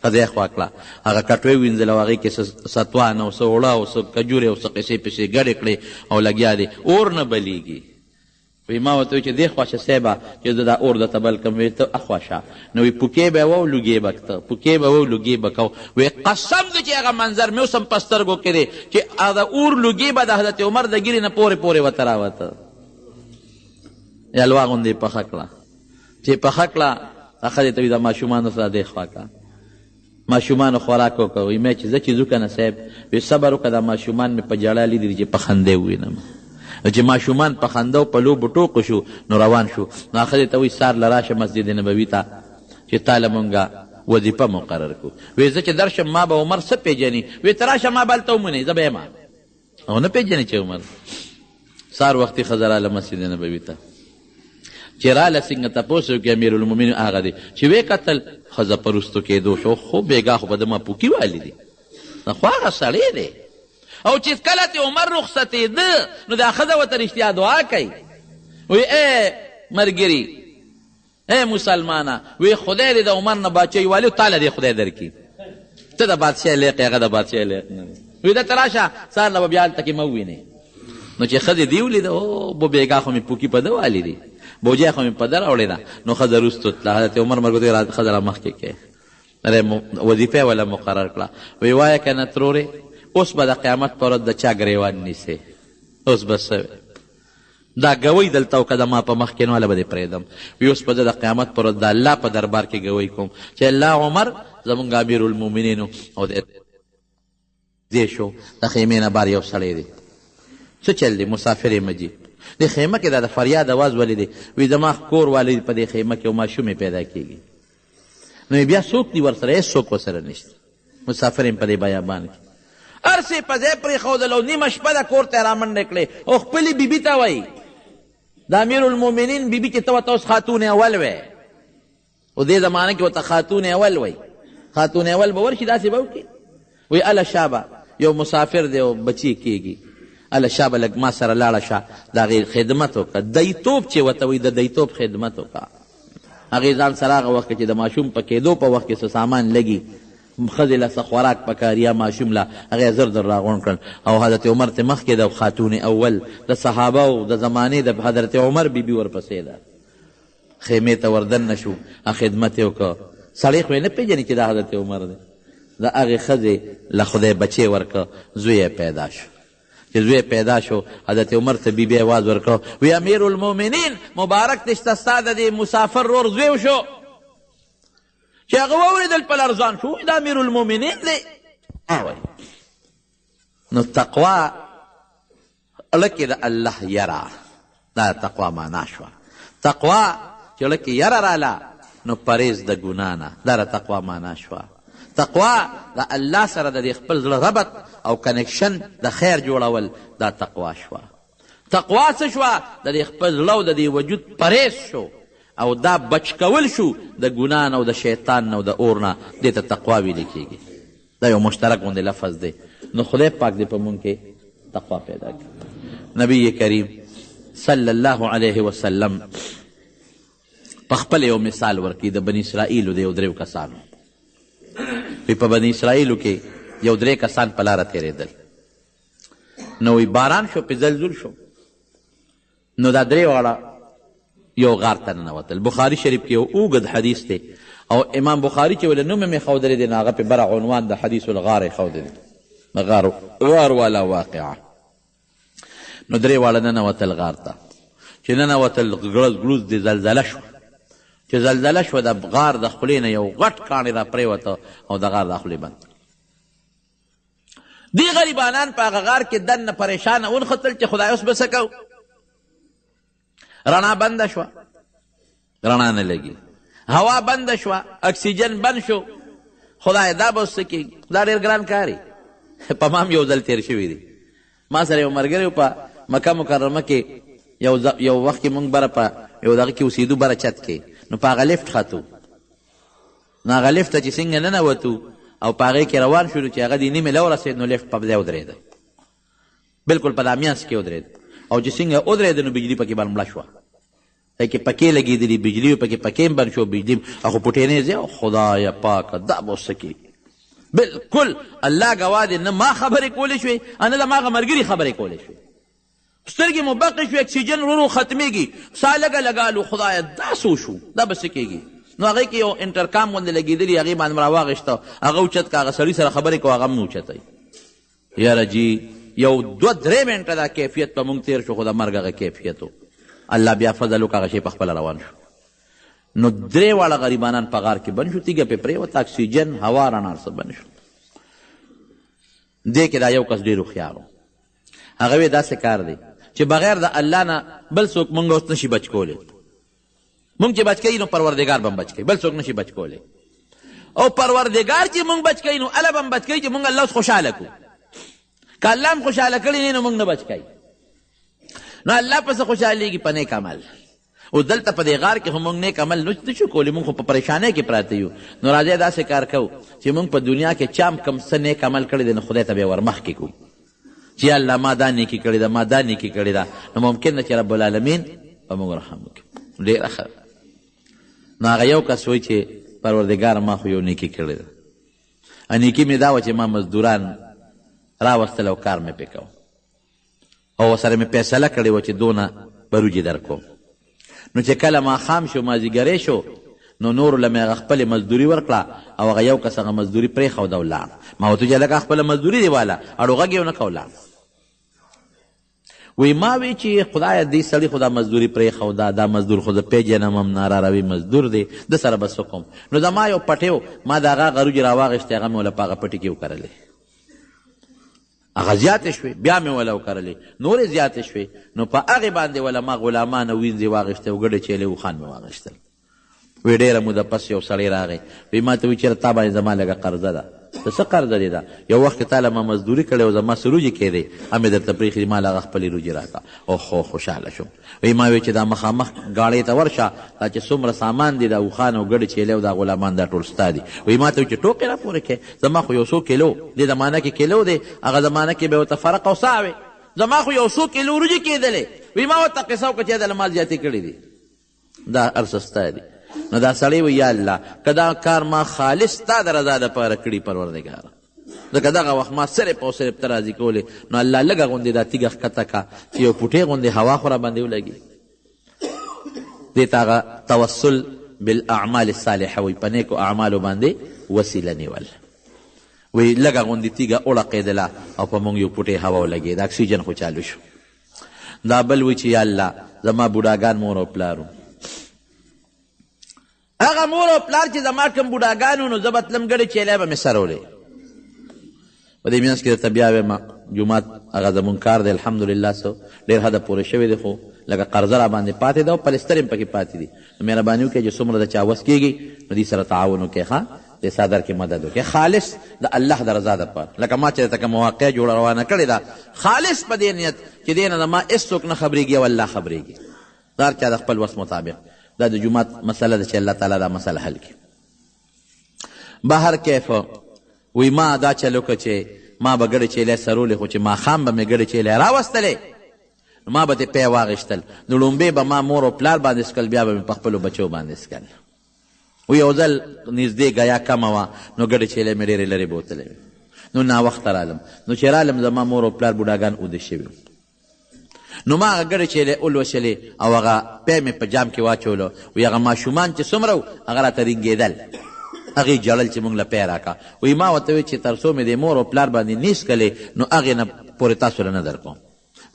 ښځه یې خوا کړه. هغه کټوۍ وینځله او هغې کې څه ستوان او څه اوړه او څه کجورې او څه قیسې پسې ګډې کړې او لګیا دی، اور نه بلیږي. وی ما ورته وی چې دې خوا شه صاحبه چې زه دا اور درته بل کړم. وی ته اخوا شه. نو وی پوکې به وه او لوګې به کته، پوکې به وه او لوګې به کو. وی قسم دی چې هغه منظر مې اوس هم په سترګو کې دی چې هغه اور لوګې به د حضرت عمر د ګیرې نه پورې پورې ورته راوته. یلوا غوندې پخه کړه. چې پخه کړه هغه ښځې ته وي د ماشومانو سره دې خوا کړه. ماشومانو خوراک وکړه. وی مې چې زه چې ځو که نه صاحب، وی صبر وکړه، دا ماشومان مې په ژړا لیدلي چې په خندې ووینم. چې ماشومان په خنده او په لوبو ټوقو شو نو روان شو. نو هغه ښځې ته وایي سار له راشه مسجد نبوي ته چې تا له مونږه وظیفه مقرر کړو. وی زه چې درشم ما به عمر څه پېژني؟ وی ته راشه ما به هلته ومونې، زه به یم. او نه پېژنې چې عمر. سار وختي ښځه راله مسجد نبوي ته. چې راله څنګه تپوس وکړي امیرالمؤمنین هغه دی چې ویې کتل ښځه په رستو کېدو شو. خو بېګاه خو به د ما پوکي والي دي، خو هغه سړی دی. او چې کله ته عمر رخصتېده نو دا ښځه ورته رښتیا دعا کوي. وی ای مرګري، ای مسلمانه، وی خدای دې د عمر نه باچهی والي او تاله دې خدای درکړي. ته د بادشاه لیق یې، هغه د بادشاه لیق نه دی. وی دلته راشه سهار له به بیا هلته کې مه ووینې. نو چې ښځې دې ولیده، او بو بېګاه خو مې پوکي په ده والي دي، بوجۍ خو مې په ده راوړې ده. نو ښځه رستو تله. حضرت عمر مرګ ته ښځه را مخکې کړې، وظیفه یې وله مقرر کړه. وی وایه که نه ترورې اوس به د قیامت پر ورځ د چا ګریوان نیسې، اوس به څه دا ګوی دلته وکړه د ما په مخ کې، نو هله به دې پرېږدم. وی اوس به زه د قیامت پر ورځ د الله په دربار کې ګوی کوم چې الله عمر زمونږ امیرالمؤمنینو او دې شو د خیمې نه بار یو سړی دی. څه چل دی؟ مسافر مجید. دې خیمه کې دا د فریاد اواز ولې دی؟ وی زما کور والی په دې خیمه کې او ماشومې پیدا کېږي. نو بیا څوک دي ورسره؟ هېڅ څوک ورسره نشته. مسافر یم په دې بیابان کې. هر څه په ځای پرېښودل او نیمه شپه ده کور ته یې را منډې کړې او خپلې بیبي ته وایي د امیرالمؤمنین بیبي چې ته ورته اوس خاتون اول وی، او دې زمانه کې ورته خاتون اول وی. خاتون اول به ورشي داسې به وکړي. وی اله شابه یو مسافر دی او بچی کېږي، اله شابه لږ ما سره لاړه شه، د هغې خدمت وکړه. دیتوب چې ورته وایي، د دیتوب خدمت وکړه. هغې ځان سره هغه وخت چې د ماشوم په کېدو په وخت کې څه سامان لګي، ښځې له څه خوراک پکار یا ماشوم له، هغې زر در راغونډ کړل. او حضرت عمر ته مخکې د خاتون اول د صحابهو د زمانې د حضرت عمر بیبي ورپسې ده. خیمې ته وردن نه شو، خدمت یې وکړه. سړی خو یې نه پېژني چې دا حضرت عمر دی. د هغې ښځې له خدای بچی ورکه زوی پیدا شو چې زوی پیدا شو حضرت عمر ته بیبي آواز ورکړه وی امیر المؤمنین مبارک دې شته ستا د دې مسافر رور زوی شو چې هغه واورېدل په لرزان شو د امیر المؤمنین دی نو تقوا لکه د الله یره دا تقوا معنا شوه تقوا چې لکه یره راله نو پریز د ګناه نه دا د تقوا معنا شوه تقوا د الله سره د خپل زړه ربط او کنکشن د خیر جوړول دا تقوا شوه تقوا څه شوه د خپل زړه او د وجود پریز شو او دا بچ کول شو د ګناه نه او د شیطان نه او د اور نه دې ته تقوا ویل کېږي دا یو مشترک غوندې لفظ دی نو خدای پاک دې په مونږ کې تقوا پیدا کړي نبی کریم صلی الله علیه وسلم په خپل یو مثال ورکړي د بني اسرائیلو د یو دریو کسانو په بني اسرائیلو کې یو درې کسان په لاره تېرېدل نو وی باران شو پې زلزل شو نو دا درې واړه یو غار ته ننوتل بخاري شریف کې یو اوږد حدیث دی او امام بخاري چې ولې نوم یې ښودلی دی نو هغه پې بره عنوان د حدیث الغار یې ښودلی دی غار والا واقعه نو درې واړه ننوتل غار ته چې ننوتل ګړز ګړوز د زلزله شوه چې زلزله شوه د غار د خولې نه یو غټ کاڼی را پرېوته او د غار د خولې بند دی غریبانان په هغه غار کې دننه پریشانه ونښتل چې خدای اوس به څه کوو رڼا بنده شوه رڼا نه لګي هوا بنده شوه اکسیجن بند شو خدای دا به اوس څه کېږي دا ډېر ګران کار په ما هم یو ځل تېر شوي دی ما سره یو ملګری په مکه مکرمه کې یو وخت کې مونږ بره په یو دغه کې اوسېدو بره چت کې نو په هغه لفټ ختو نو هغه لفټ ته چې څنګه ننوتو او په هغې کې روان شولو چې هغه دې نیمې له ورسېد نو لفټ په ځای ودرېده بلکل په دامیانس کې ودرېد او چې څنګه ودرېده نو بجلي پکې باندې مړه شوه پکې پکې لګېدلي بجلي پکې پکې هم بند شو بجلي خو پوټینې ځای خدایه پاکه دا به اوس څه کېږي بالکل الله گواه دی نه ما خبرې کولی شوې نه د ما هغه ملګري خبرې کولی شوې سترګې مو بقې شوې اکسیجن ورو ختمېږي سا لږه لګالو خدایه دا څه شو دا به څه کېږي نو هغې کې یو انټرکام غوندې لګېدلي هغې باندې م راواغېشته هغه اوچت که هغه سړي سره خبرې کوو هغه هم نه اوچتی یاره جي یو دوه درې منټه دا کیفیت په مونږ تېر شو خو د مرګ هغه کیفیت و الله بیا فضل وکړه هغه شی په خپله روان شو نو درې واړه غریبانان په غار کې بند شو تیږه پې پرېوته اکسیجن هوا رڼا څه بند شو دې کې دا یو کس ډېر هوښیار و هغه وی داسې کار دی چې بغیر د الله نه بل څوک مونږ اوس نشي بچ کولی مونږ چې بچ کوي نو پروردګار به هم بچ کوي بل څوک نشي بچ کولی او پروردګار چې مونږ بچ کوي نو الله به هم بچ کوي چې مونږ الله اوس خوشحاله کړو که الله هم خوشحاله کړي نه نو مونږ نه بچ کوي نو الله پسې خوشحالېږي په نیک عمل او دلته په دې غار کې خو مونږ نیک عمل نه شو کولی مونږ خو په پریشانۍ کې پراته یو نو راځئ داسې کار کوو چې مونږ په دنیا کې چا هم کم څه نیک عمل کړی دی نو خدای ته بیا ورمخکې کوو چې الله ما دا نیکي کړې ده ما دا نیکي کړې ده نو ممکن ده چې رب العالمین په موږ رحم وکړي ډېره ښه نو هغه یو کس وایي چې پروردګار ما خو یو نیکي کړې ده نیکي مې دا وه چې ما مزدوران راوستل او کار مې پې کوو او ورسره مې فیصله کړې وه چې دونه بروجې در کوم نو چې کله ماښام شو مازدیګری شو نو نورو له مې هغه خپلې مزدوري ورکړه او هغه یو کس هغه مزدوري پرېښوده او لاړ ما ورته چې هلکه خپله مزدوري دې واله اړو غږ یې ونه کړه ولاړ وی ما وی چې خدایه دې سړي خو دا مزدوري پرېښوده دا مزدور خو زه پېژنم هم ناراروي مزدور دی ده سره به څه کوم نو زما یو پټی و ما د هغه غروج راواغېستی هغه مې وله په هغه پټي کې وکرلې هغه زیاتې شوې بیا مې وله وکرلې نورې زیاتې شوې نو په هغې باندې وله ما غلامان او وینځې واغېستې او ګډې چیلې اوښان مې واغېستل وی ډېره موده پس یو سړی راغی وی ما ته وی چېرې تا باندې زما لږه قرضه ده د څه قرضه دې ده یو وخت کې تا له ما مزدوري کړې او زما څه روجې کېدې هم یې درته پرېښي ما له هغه خپلې روجې راکړه اوهو خوشحاله شوم وی ما وی چې دا مخامخ ګاړۍ ته ورشه دا چې څومره سامان دي دا اوښان او ګډې چیلې او دا غلامان دا ټول ستا دي وی ما ته وی چې ټوکې را پورې کړې زما خو یو څو کیلو دې زمانه کې کیلو دی هغه زمانه کې به ورته فرق او سا وې زما خو یو څو کیلو روجې کېدلې وی ما ورته قصه وکړه چې دا له ما زیاتې کړې دي دا هر څه ستا دي نو دا سړی وی یا الله که دا کار ما خالص ستا د رضا دپاره کړي پروردګاره ځکه دغه وخت ما صرف او صرف ته راضي کولې نو الله لږه غوندې دا تیږه ښکته که چې یو پوټې غوندې هوا خو را باندې ولګي دې ته هغه توسل بالاعمال الصالحه وی په نیکو اعمالو باندې وسیله نیول وی لږه غوندې تیږه وړقېدله او په موږ یو پوټی هوا ولګېد اکسیجن خو چالو شو. دا بل وی چې یا الله زما بوډاګان مور او پلارو، هغه مور او پلار چې زما کوم بوډاګان وو نو زه به تلم ګډې چیلی به مې سرولې. په دې منځ کې درته بیا وایم جومات هغه زمونږ کار دی الحمدلله څه ډېر حده پورې شوی دی، خو لکه قرضه را باندې پاتې ده او پلستر هم پکې پاتې دي. نو مهرباني وکړئ چې څومره د چا وس کېږي نو دې سره تعاون وکړئ، ښه دې صدر کې مدد وکړئ خالص د الله د رضا دپاره. لکه ما چې درته کومه واقعه جوړه روانه کړې ده خالص په دې نیت چې دې نه زما هېڅوک نه خبرېږي او الله خبرېږي، دا هر چا د خپل وس مطابق. دا د جومات مسله ده چې الله تعالی دا مسله حل کړي. بهر کیف وی ما دا چلو که چې ما به ګډې چیلی سرولې خو چې ماښام به مې ګډې چیلی راوستلې نو ما به ترې پی واغېشتل، نو لومبې به ما مور او پلار باندې سکل، بیا به مې په خپلو بچو باندې سکل. و یو ځل نږدې ګیا کمه وه نو ګډې چیلی مې ډېرې لرې بوتلی وې، نو ناوخته رالم، نو چې رالم زما مور او پلار بوډاګان اوده شوي، نو ما هغه ګډې چیلی ولوشلې او هغه پی مې په جام کې واچولو. وی هغه ماشومان چې څومره وو هغه راته رینګېدل، هغې جړل چې مونږ له پی راکړه. وی ما ورته وی چې تر څو مې د مور او پلار باندې نیس کلې نو هغې نه پورې تاسو له نه در کوم.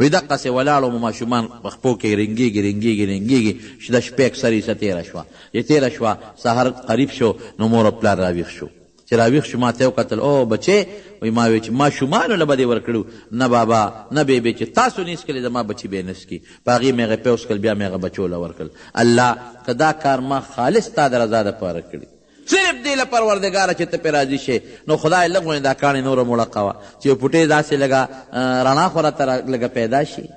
وی دقسې ولاړو مو ماشومان په خپو کې رنګېږي چې د شپې اکثر حصه تېره شوه. چې تېره شوه سهار قریب شو نو مور او پلار راویښ شو. چې راویښ شو ما ته یې وکتل او بچې، وی ما وی چې ماشومانو له به دې ورکړو نه بابا نه بیبې چې تاسو نیس کلې زما بچي به یې نس کي. په هغې مې هغه پی وسکل بیا مې هغه بچو له ورکړل. الله که دا کار ما خالص تا د رضا دپاره کړي صرف دې له پروردګاره چې ته پې راضي شې نو خدای لږ غوندې دا کاڼې نوره موړه کوه چې یو پوټې داسې لږه رڼا خو راته لږه پیدا شي.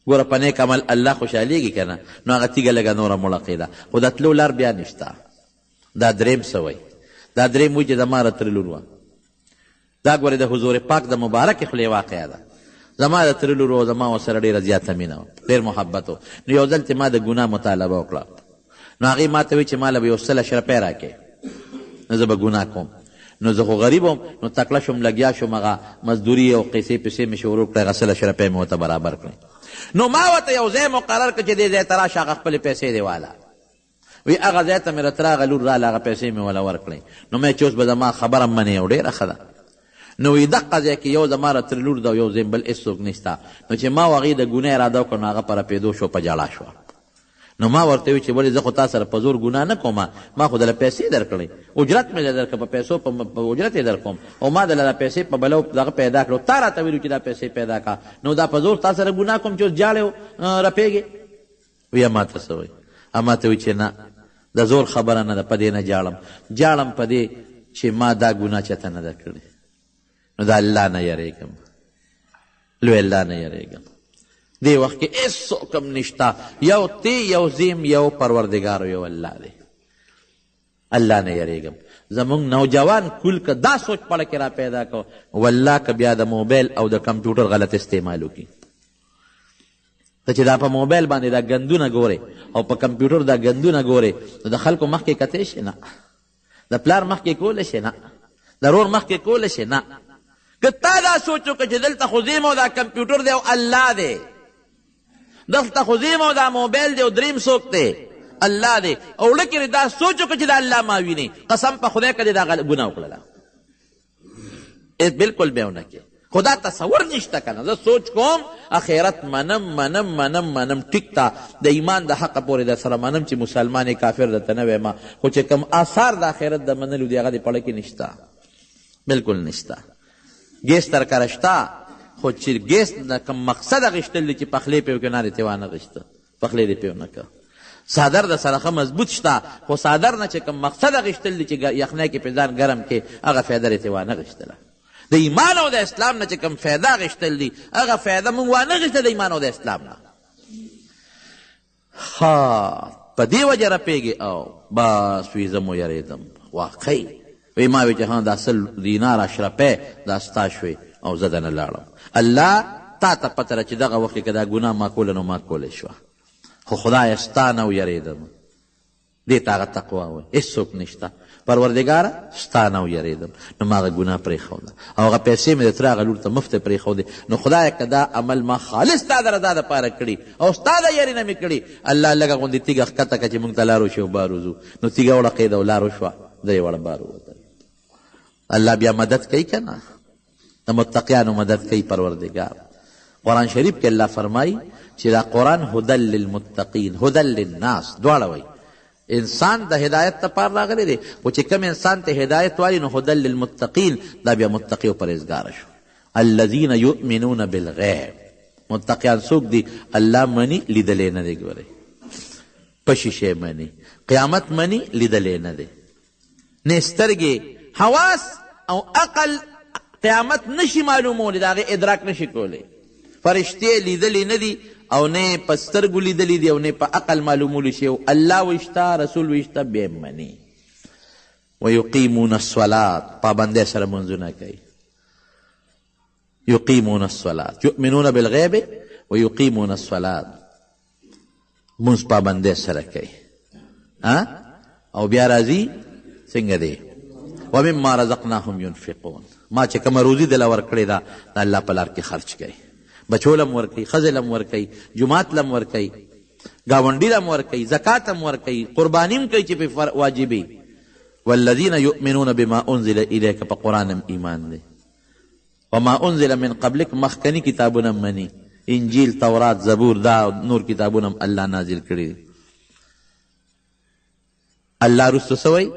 ګوره په نیک عمل الله خوشحالېږي که نه، نو هغه تیږه لږه نوره موړه قېده، خو د تلو لار بیا نشته. دا دریم سوی، دا دریم وی چې زما را تره لور وه. دا ګورې د حضور پاک د مبارکې خولې واقعه ده. زما د تره لور و زما ورسره ډېره زیاته مینه وه، ډېر محبت و. نو یو ځل چې ما د ګناه مطالبه وکړه نو هغې ما ته وی چې ماله به یو 100 روپۍ راکړې، نو زه به ګناه کوم. نو زه خو غریب وم نو تکړه شوم لګیا شوم، هغه مزدوري او قیسې پیسې مې شروع کړې، هغه 100 روپۍ مې ورته برابر کړې. نو ما ورته یو ځای مقرر کړ چې دې ځای ته راشه هغه خپلې پیسې دې واله. وی هغه ځای ته مې راته راغه لور راله هغه پیسې مې وله ورکړې. نو مې چې اوس به زما خبره منې او ډېره ښه ده. نو وی دقه ځای کې یو زما را تر لور ده او یو ځای بل هېڅوک نشته. نو چې ما هغې د ګناه اراده وکړه نو هغه په رپېدو شو، په ژړا شوه. نو ما ورته وی چې ولې زه خو تا سره په زور ګناه نه کوم، ما خو دله پیسې درکړې، اجرت مې درکړه، په پیسو په اجرت یې در کوم او ما دله پیسې په بلو دغه پیدا کړو، تا راته ویلو چې دا پیسې پیدا کړه، نو دا په زور تا سره ګناه کوم چې اوس جاړې رپېږې. وی ماته څه وایي؟ ما ته وی چې نه د زور خبره نه ده، په دې نه جاړم په دې چې ما دا ګناه چاته نه ده کړې. نو د الله نه یریږم، لوی الله نه یریږم. دې وخت کې هېڅوک هم نشته، یو تی یو زیم یو پروردګار یو الله دی. الله نه یریږم. زمونږ نوجوان کل که دا سوچ پړه کې را پیدا کو والله که بیا د موبایل او د کمپیوټر غلط استعمال وکړي. ته چې دا په موبایل باندې دا ګندونه ګورې او په کمپیوټر دا ګندونه ګورې نو د خلکو مخکې کتی شي نه، د پلار مخکې کولی شي نه، د رور مخکې کولی شي نه. که تا دا سوچ وکړه چې دلته خو زیم او دا کمپیوټر دی او الله دی، دلته خو زیم او دا موبایل دی او دریم څوک دی الله دی، او وړه کې دا سوچ وکړه چې دا الله ما ویني، قسم په خدای که دې دا ګناه وکړله بلکل به ونه کې. خدا تصور نشته کنه. زه سوچ کوم اخرت منم ټیک تا د ایمان د حق پورې در سره منم چې مسلمان کافر درته نه وایم، خو چې کوم آثار د اخرت د منلو دی هغه دې پړه کې نشته، بلکل نشته. ګیس ترکاره شته خو چې ګیس د کوم مقصد اخیستل دی چې پخلی پې وکړې نارې تې وانه غیسته، پخلی دې پې ونه کړه. څادر د سره ښه مضبوط شته خو څادر نه چې کوم مقصد اخیستل دی چې یخنۍ کې پې ځان ګرم کې هغه فایده دې تې وانه غیستله. د ایمان او د اسلام نه چې کوم فایده اخیستل دي هغه فایده مونږ وانه غیسته د ایمان او د اسلام نه. په دې وجه رپېږي او بس وی زه مو یارېدم واقعي. وی ما وی چې ها دا 100 دینار 10 روپۍ دا ستا شوې او زه دنه لاړم. الله تا ته پته ده چې دغه وخت کې که دا ګناه ما کوله نو ما کولی شوه، خو خدایه ستا نه ویرېدم. دې ته هغه تقوا وایي، هېڅوک نشته. پروردګاره ستا نه ویرېدم نو ما هغه ګناه پرېښوده او هغه پیسې مې د تره هغه لور ته مفته پرېښودې. نو خدایه که دا عمل ما خالص ستا د رضا دپاره کړي او ستا د یاري نه مې کړي، الله لږه غوندې تیږه ښکته کړه چې مونږ ته لار وشي او بار وځو. نو تیږه وړقېده او لار وشوه، دی یې وړه بار ووتل. الله بیا مدد کوي که نه؟ د متقیانو مدد کوي پروردګار. قرآن شریف کې الله فرمایي چې دا قرآن هدل للمتقین هدل للناس دواړه وایي. انسان د هدایت لپاره راغلی دی، خو چې کوم انسان ته هدایت وایي نو هدل للمتقین دا بیا متقی او پرهیزګاره شو. الذین یؤمنون بالغیب، متقیان څوک دي؟ الله مني لیدلی نه دی، ګورئ په شیشې مني، قیامت مني لیدلی نه دی، نه سترګې حواس او عقل قیامت نشي معلومولی، د هغې ادراک نشي کولی. فرشتې لیدلی نه دي او نه په سترګو لیدلی دي او نه په عقل معلومولی شي. الله وشته، رسول وشته، بیا مني. ویقیمون الصلاة، پابندۍ سره منځونه کوي. یقیمون الصلاة، یؤمنون بالغیب ویقیمون الصلاة، منځ پابندۍ سره کوي. او بیا راځي څنګه دی؟ ومما رزقناهم ينفقون، ما چې کومه روزي دله ورکړې ده د الله په لار کې خرچ کوي. بچو لم ورکوي، ښځې لم ورکوي، جومات لم ورکوي، ګاونډي لم ورکوي، زکات هم ورکوي، قرباني هم کوي چې پې واجبي. والذین یؤمنون بما انزل الیک، په قرآن هم ایمان دی. وما انزل من قبلک، مخکني کتابونه مني، انجیل، تورات، زبور، دا نور کتابونه هم الله نازل کړي دي. الله رستو سوی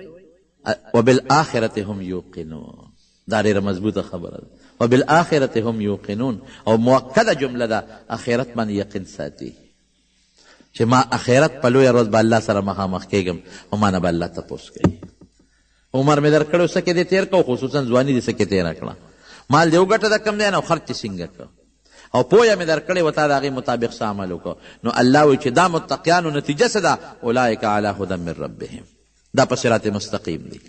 وبالآخرة هم یوقنون، دا ډېره مضبوطه خبره ده. وبالآخرة هم یوقنون، او مؤکده جمله ده، آخرت باندې یقین ساتي چې ما آخرت په لویه ورځ به الله سره مخامخ کېږم او ما نه به الله تپوس کوي. عمر مې در کړی څه کې دې تېر کړو، خصوصا ځواني دې څه کې تېره کړه، مال دې وګټه د کم دی نه او خرچ یې څنګه کړه، او پویه مې در کړې و تا د هغې مطابق څه عمل وکړو. نو الله وایي چې دا متقیانو نتیجه څه ده؟ اولئک علی هدی من ربهم، دا په صراط مستقیم دی.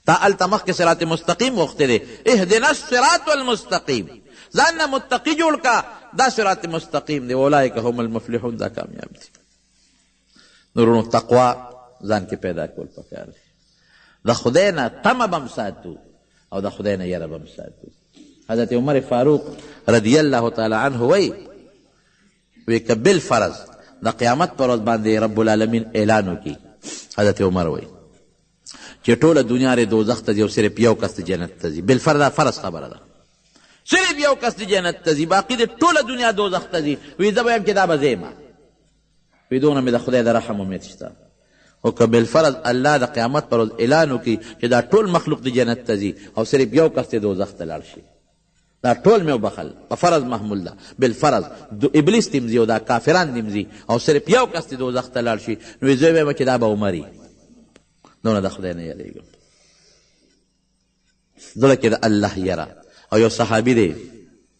تا هلته مخکې صراط مستقیم غوښتی دی، اهدنا الصراط المستقیم، ځان نه متقي جوړ کا، دا صراط مستقیم دی. اولئک هم المفلحون، دا کامیاب دي. نورونو تقوا ځان کې پیدا کول پکار دی. د خدای نه تمه به م ساتو او د خدای نه یره به م ساتو. حضرت عمر فاروق رضی الله تعالی عنه وی که بالفرض د قیامت پر ورځ باندې رب العالمین اعلان وکړي، حضرت عمر وی چې ټوله دنیا رې دوزخ ته ځي او صرف یو کس جنت ته ځي. بالفرض دا فرض خبره ده، صرف یو کس جنت ته ځي، باقي د ټوله دنیا دوزخ ته ځي. وی زه به یم چې دا به ځیمه، وی دونه مې د خدای د رحم امید شته. خو که بالفرض الله د قیامت پر ورځ اعلان وکړي چې دا ټول مخلوق د جنت ته ځي او صرف یو کس دوزخ ته لاړ شي، دا ټول مې وبخل، په فرض محمول ده. بالفرض ابلیس دې م ځي او دا کافران دې م ځي او صرف یو کس دوزخ ته لاړ شي، نو زه وایم چې دا به عمر دونه د خدای نه یریږم. زړه کې د الله یره. او یو صحابي دی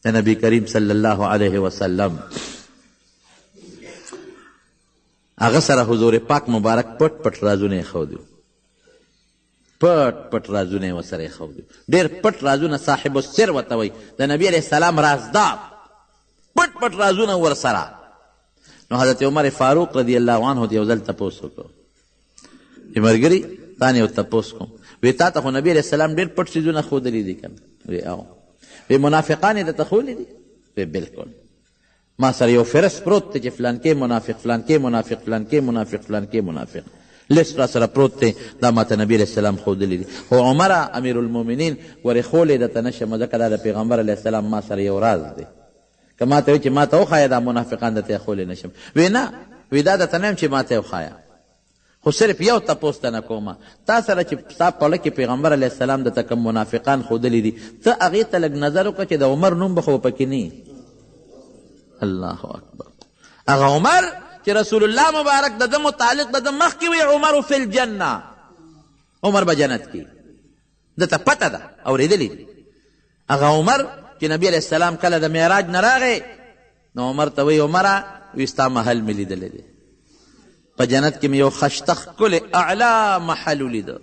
د نبی کریم صلی الله علیه وسلم، هغه سره حضور پاک مبارک پټ پټ رازونه یې ښودي، پټ پټ رازونه یې ورسره ښودي، ډېر پټ رازونه، صاحب السر ورته وایي، د نبي علیه السلام رازدار، پټ پټ رازونه ورسره. نو حضرت عمر فاروق رضی الله عنه یو ځل تپوس وکړو چې ملګري تا نه یو تپوس کوم، وی تا ته خو نبي علیه السلام ډېر پټ څیزونه ښودلي دي که نه؟ وی او. وی منافقان یې درته ښودلي دي؟ وی بلکل. ما سره یو فهرست پروت دی چې فلان کې منافق، فلان کې منافق، فلان کې منافق، فلان کې منافق، لیست را سره پروت دی، دا ماته نبي علیه السلام ښودلي دي. خو عمره امیر المؤمنین ورې ښولې درته نه شم، ځکه دا د پیغمبر علیه السلام ما سره یو راز دی، که ما ته وایي چې ما ته وښایه دا منافقان درته یې ښولې نه شم. وی نه، وی دا درته نه یم چې ما ته یې وښایه، خو صرف یو تپوس ته نه کومه، تا سره چې ستا په کې پیغمبر علیه السلام درته کوم منافقان ښودلي دي، ته هغې ته لږ نظر وکړه چې د عمر نوم به خو پکې نه. الله اکبر. هغه عمر چې رسول الله مبارک د ده متعلق د ده مخکې وي عمر فی الجنه، عمر به جنت کې، ده ته پته ده اورېدلي دي. هغه عمر چې نبي علیه السلام کله د معراج نه راغی نو عمر ته وایي عمره وی ستا محل مې لیدلی دی، په جنت کې مې یو خشته ښکلی اعلی محل ولیده.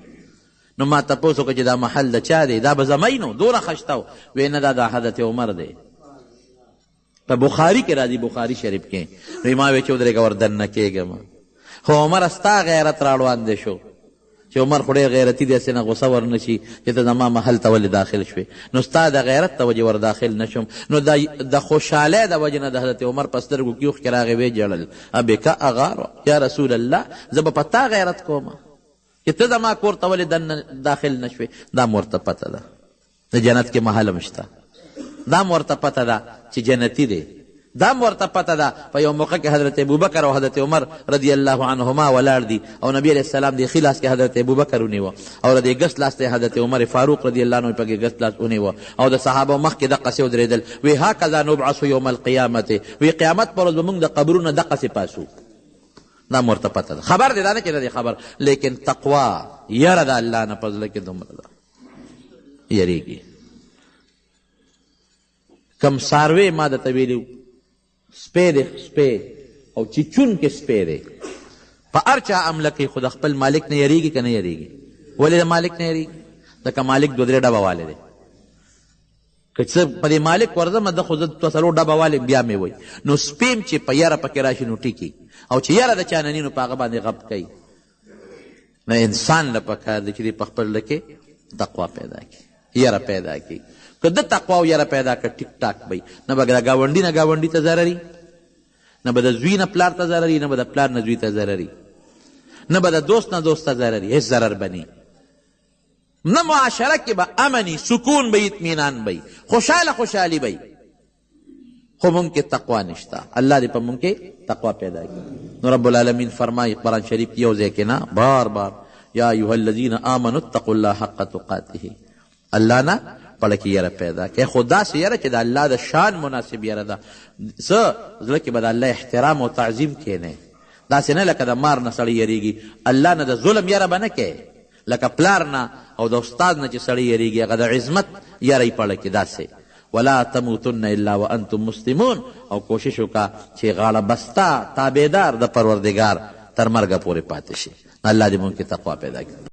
نو ما تپوس وکړه چې دا محل د چا دی؟ دا به زمی نو دونه خشته و. وی نه، دا د حضرت عمر دی. په بخاري کې راځي، بخاري شریف کې. نو ما وی چې ودرېږه ور دننه کېږم. خو عمر ستا غیرت راړوان دی شو چې عمر خو ډېر غیرتي دی، هسې نه غوسه ورنه شي چې ته زما محل ته ولې داخل شوې. نو ستا د غیرت ته وجې ور داخل نه شم. نو د خوشحالۍ د وجې نه د حضرت عمر په سترګو کې اوښکې راغې، ویې ژړل، ابکه اغارو یا رسول الله، زه به په تا غیرت کومه چې ته زما کور ته ولې داخل نه شوې. دا مې ورته پته ده. د جنت کې محل هم شته. دا هم ورته پته ده چې جنتي دی. دا هم ورته پته ده په یو موقع کې حضرت ابوبکر او حضرت عمر رضی الله عنهما ولاړ دي او نبی علیه السلام د ښي لاس کې حضرت ابوبکر ونیوه او د ګس لاس ته حضرت عمر فاروق رضی الله عنه پکې ګس لاس ونیوه او د صحابه مخکې دقسې ودرېدل. وی هکذا نبعث یوم القیامة، وی قیامت پر ورځ به موږ د قبرونو دقسې پاسو. دا هم ورته پته ده. خبر دی دا نه چې نه دی خبر، لیکن تقوا یره د الله نه په زړه کې دومره ده، یریږي. کم څاروی ما درته ویلي سپی دی، سپی او چې چون کې سپی دی په هر چا عمله کوي، خو د خپل مالک نه یریږي که نه یریږي؟ ولې د مالک نه یریږي؟ ځکه مالک دو درې ډبه والی دی. که څه په دې مالک ورځمه ده خو زه دوه څلور ډبه والی بیا مې وایي. نو سپیم چې په یره پکې راشي نو ټیکي، او چې یره د چا نه ني نو په هغه باندې غب کوي. نو انسان له پکار دی چې دې په خپل کې تقوا پیدا کړي، یره پیدا کړي. که د تقوا او یره پیدا کړه ټیک ټاک بی، نه به د ګاونډي نه ګاونډي ته ضرري، نه به د زوی نه پلار ته ضرري، نه به د پلار نه زوی ته ضرري، نه به د دوست نه دوست ته ضرري، هیڅ ضرر بني. نه معاشره کې به امني، سکون به، اطمینان به، خوشحالي به. خو مونږ کې تقوا نشته. الله دې په مونږ کې تقوا پیدا کړي. نو رب العالمین فرمایي قرآن شریف کې یو ځای کې نه بار بار یا ایها الذین آمنوا اتقوا الله حق تقاته، الله نه پړه کې یره پیدا کړي. خو داسې یره چې د الله د شان مناسب یره ده. څه زړه کې به د الله احترام او تعظیم کښېنئ. داسې نه لکه د مار نه سړی یریږي، الله نه د ظلم یره به نه کوې، لکه پلار نه او د استاد نه چې سړی یریږي، هغه د عظمت یره یې پړه کې. داسې ولا تموتن الا وانتم مسلمون، او کوشش وکړه چې غاړه بسته تابعدار د پروردګار تر مرګه پورې پاتې شي. الله دې مونږ کې تقوا پیدا کړي.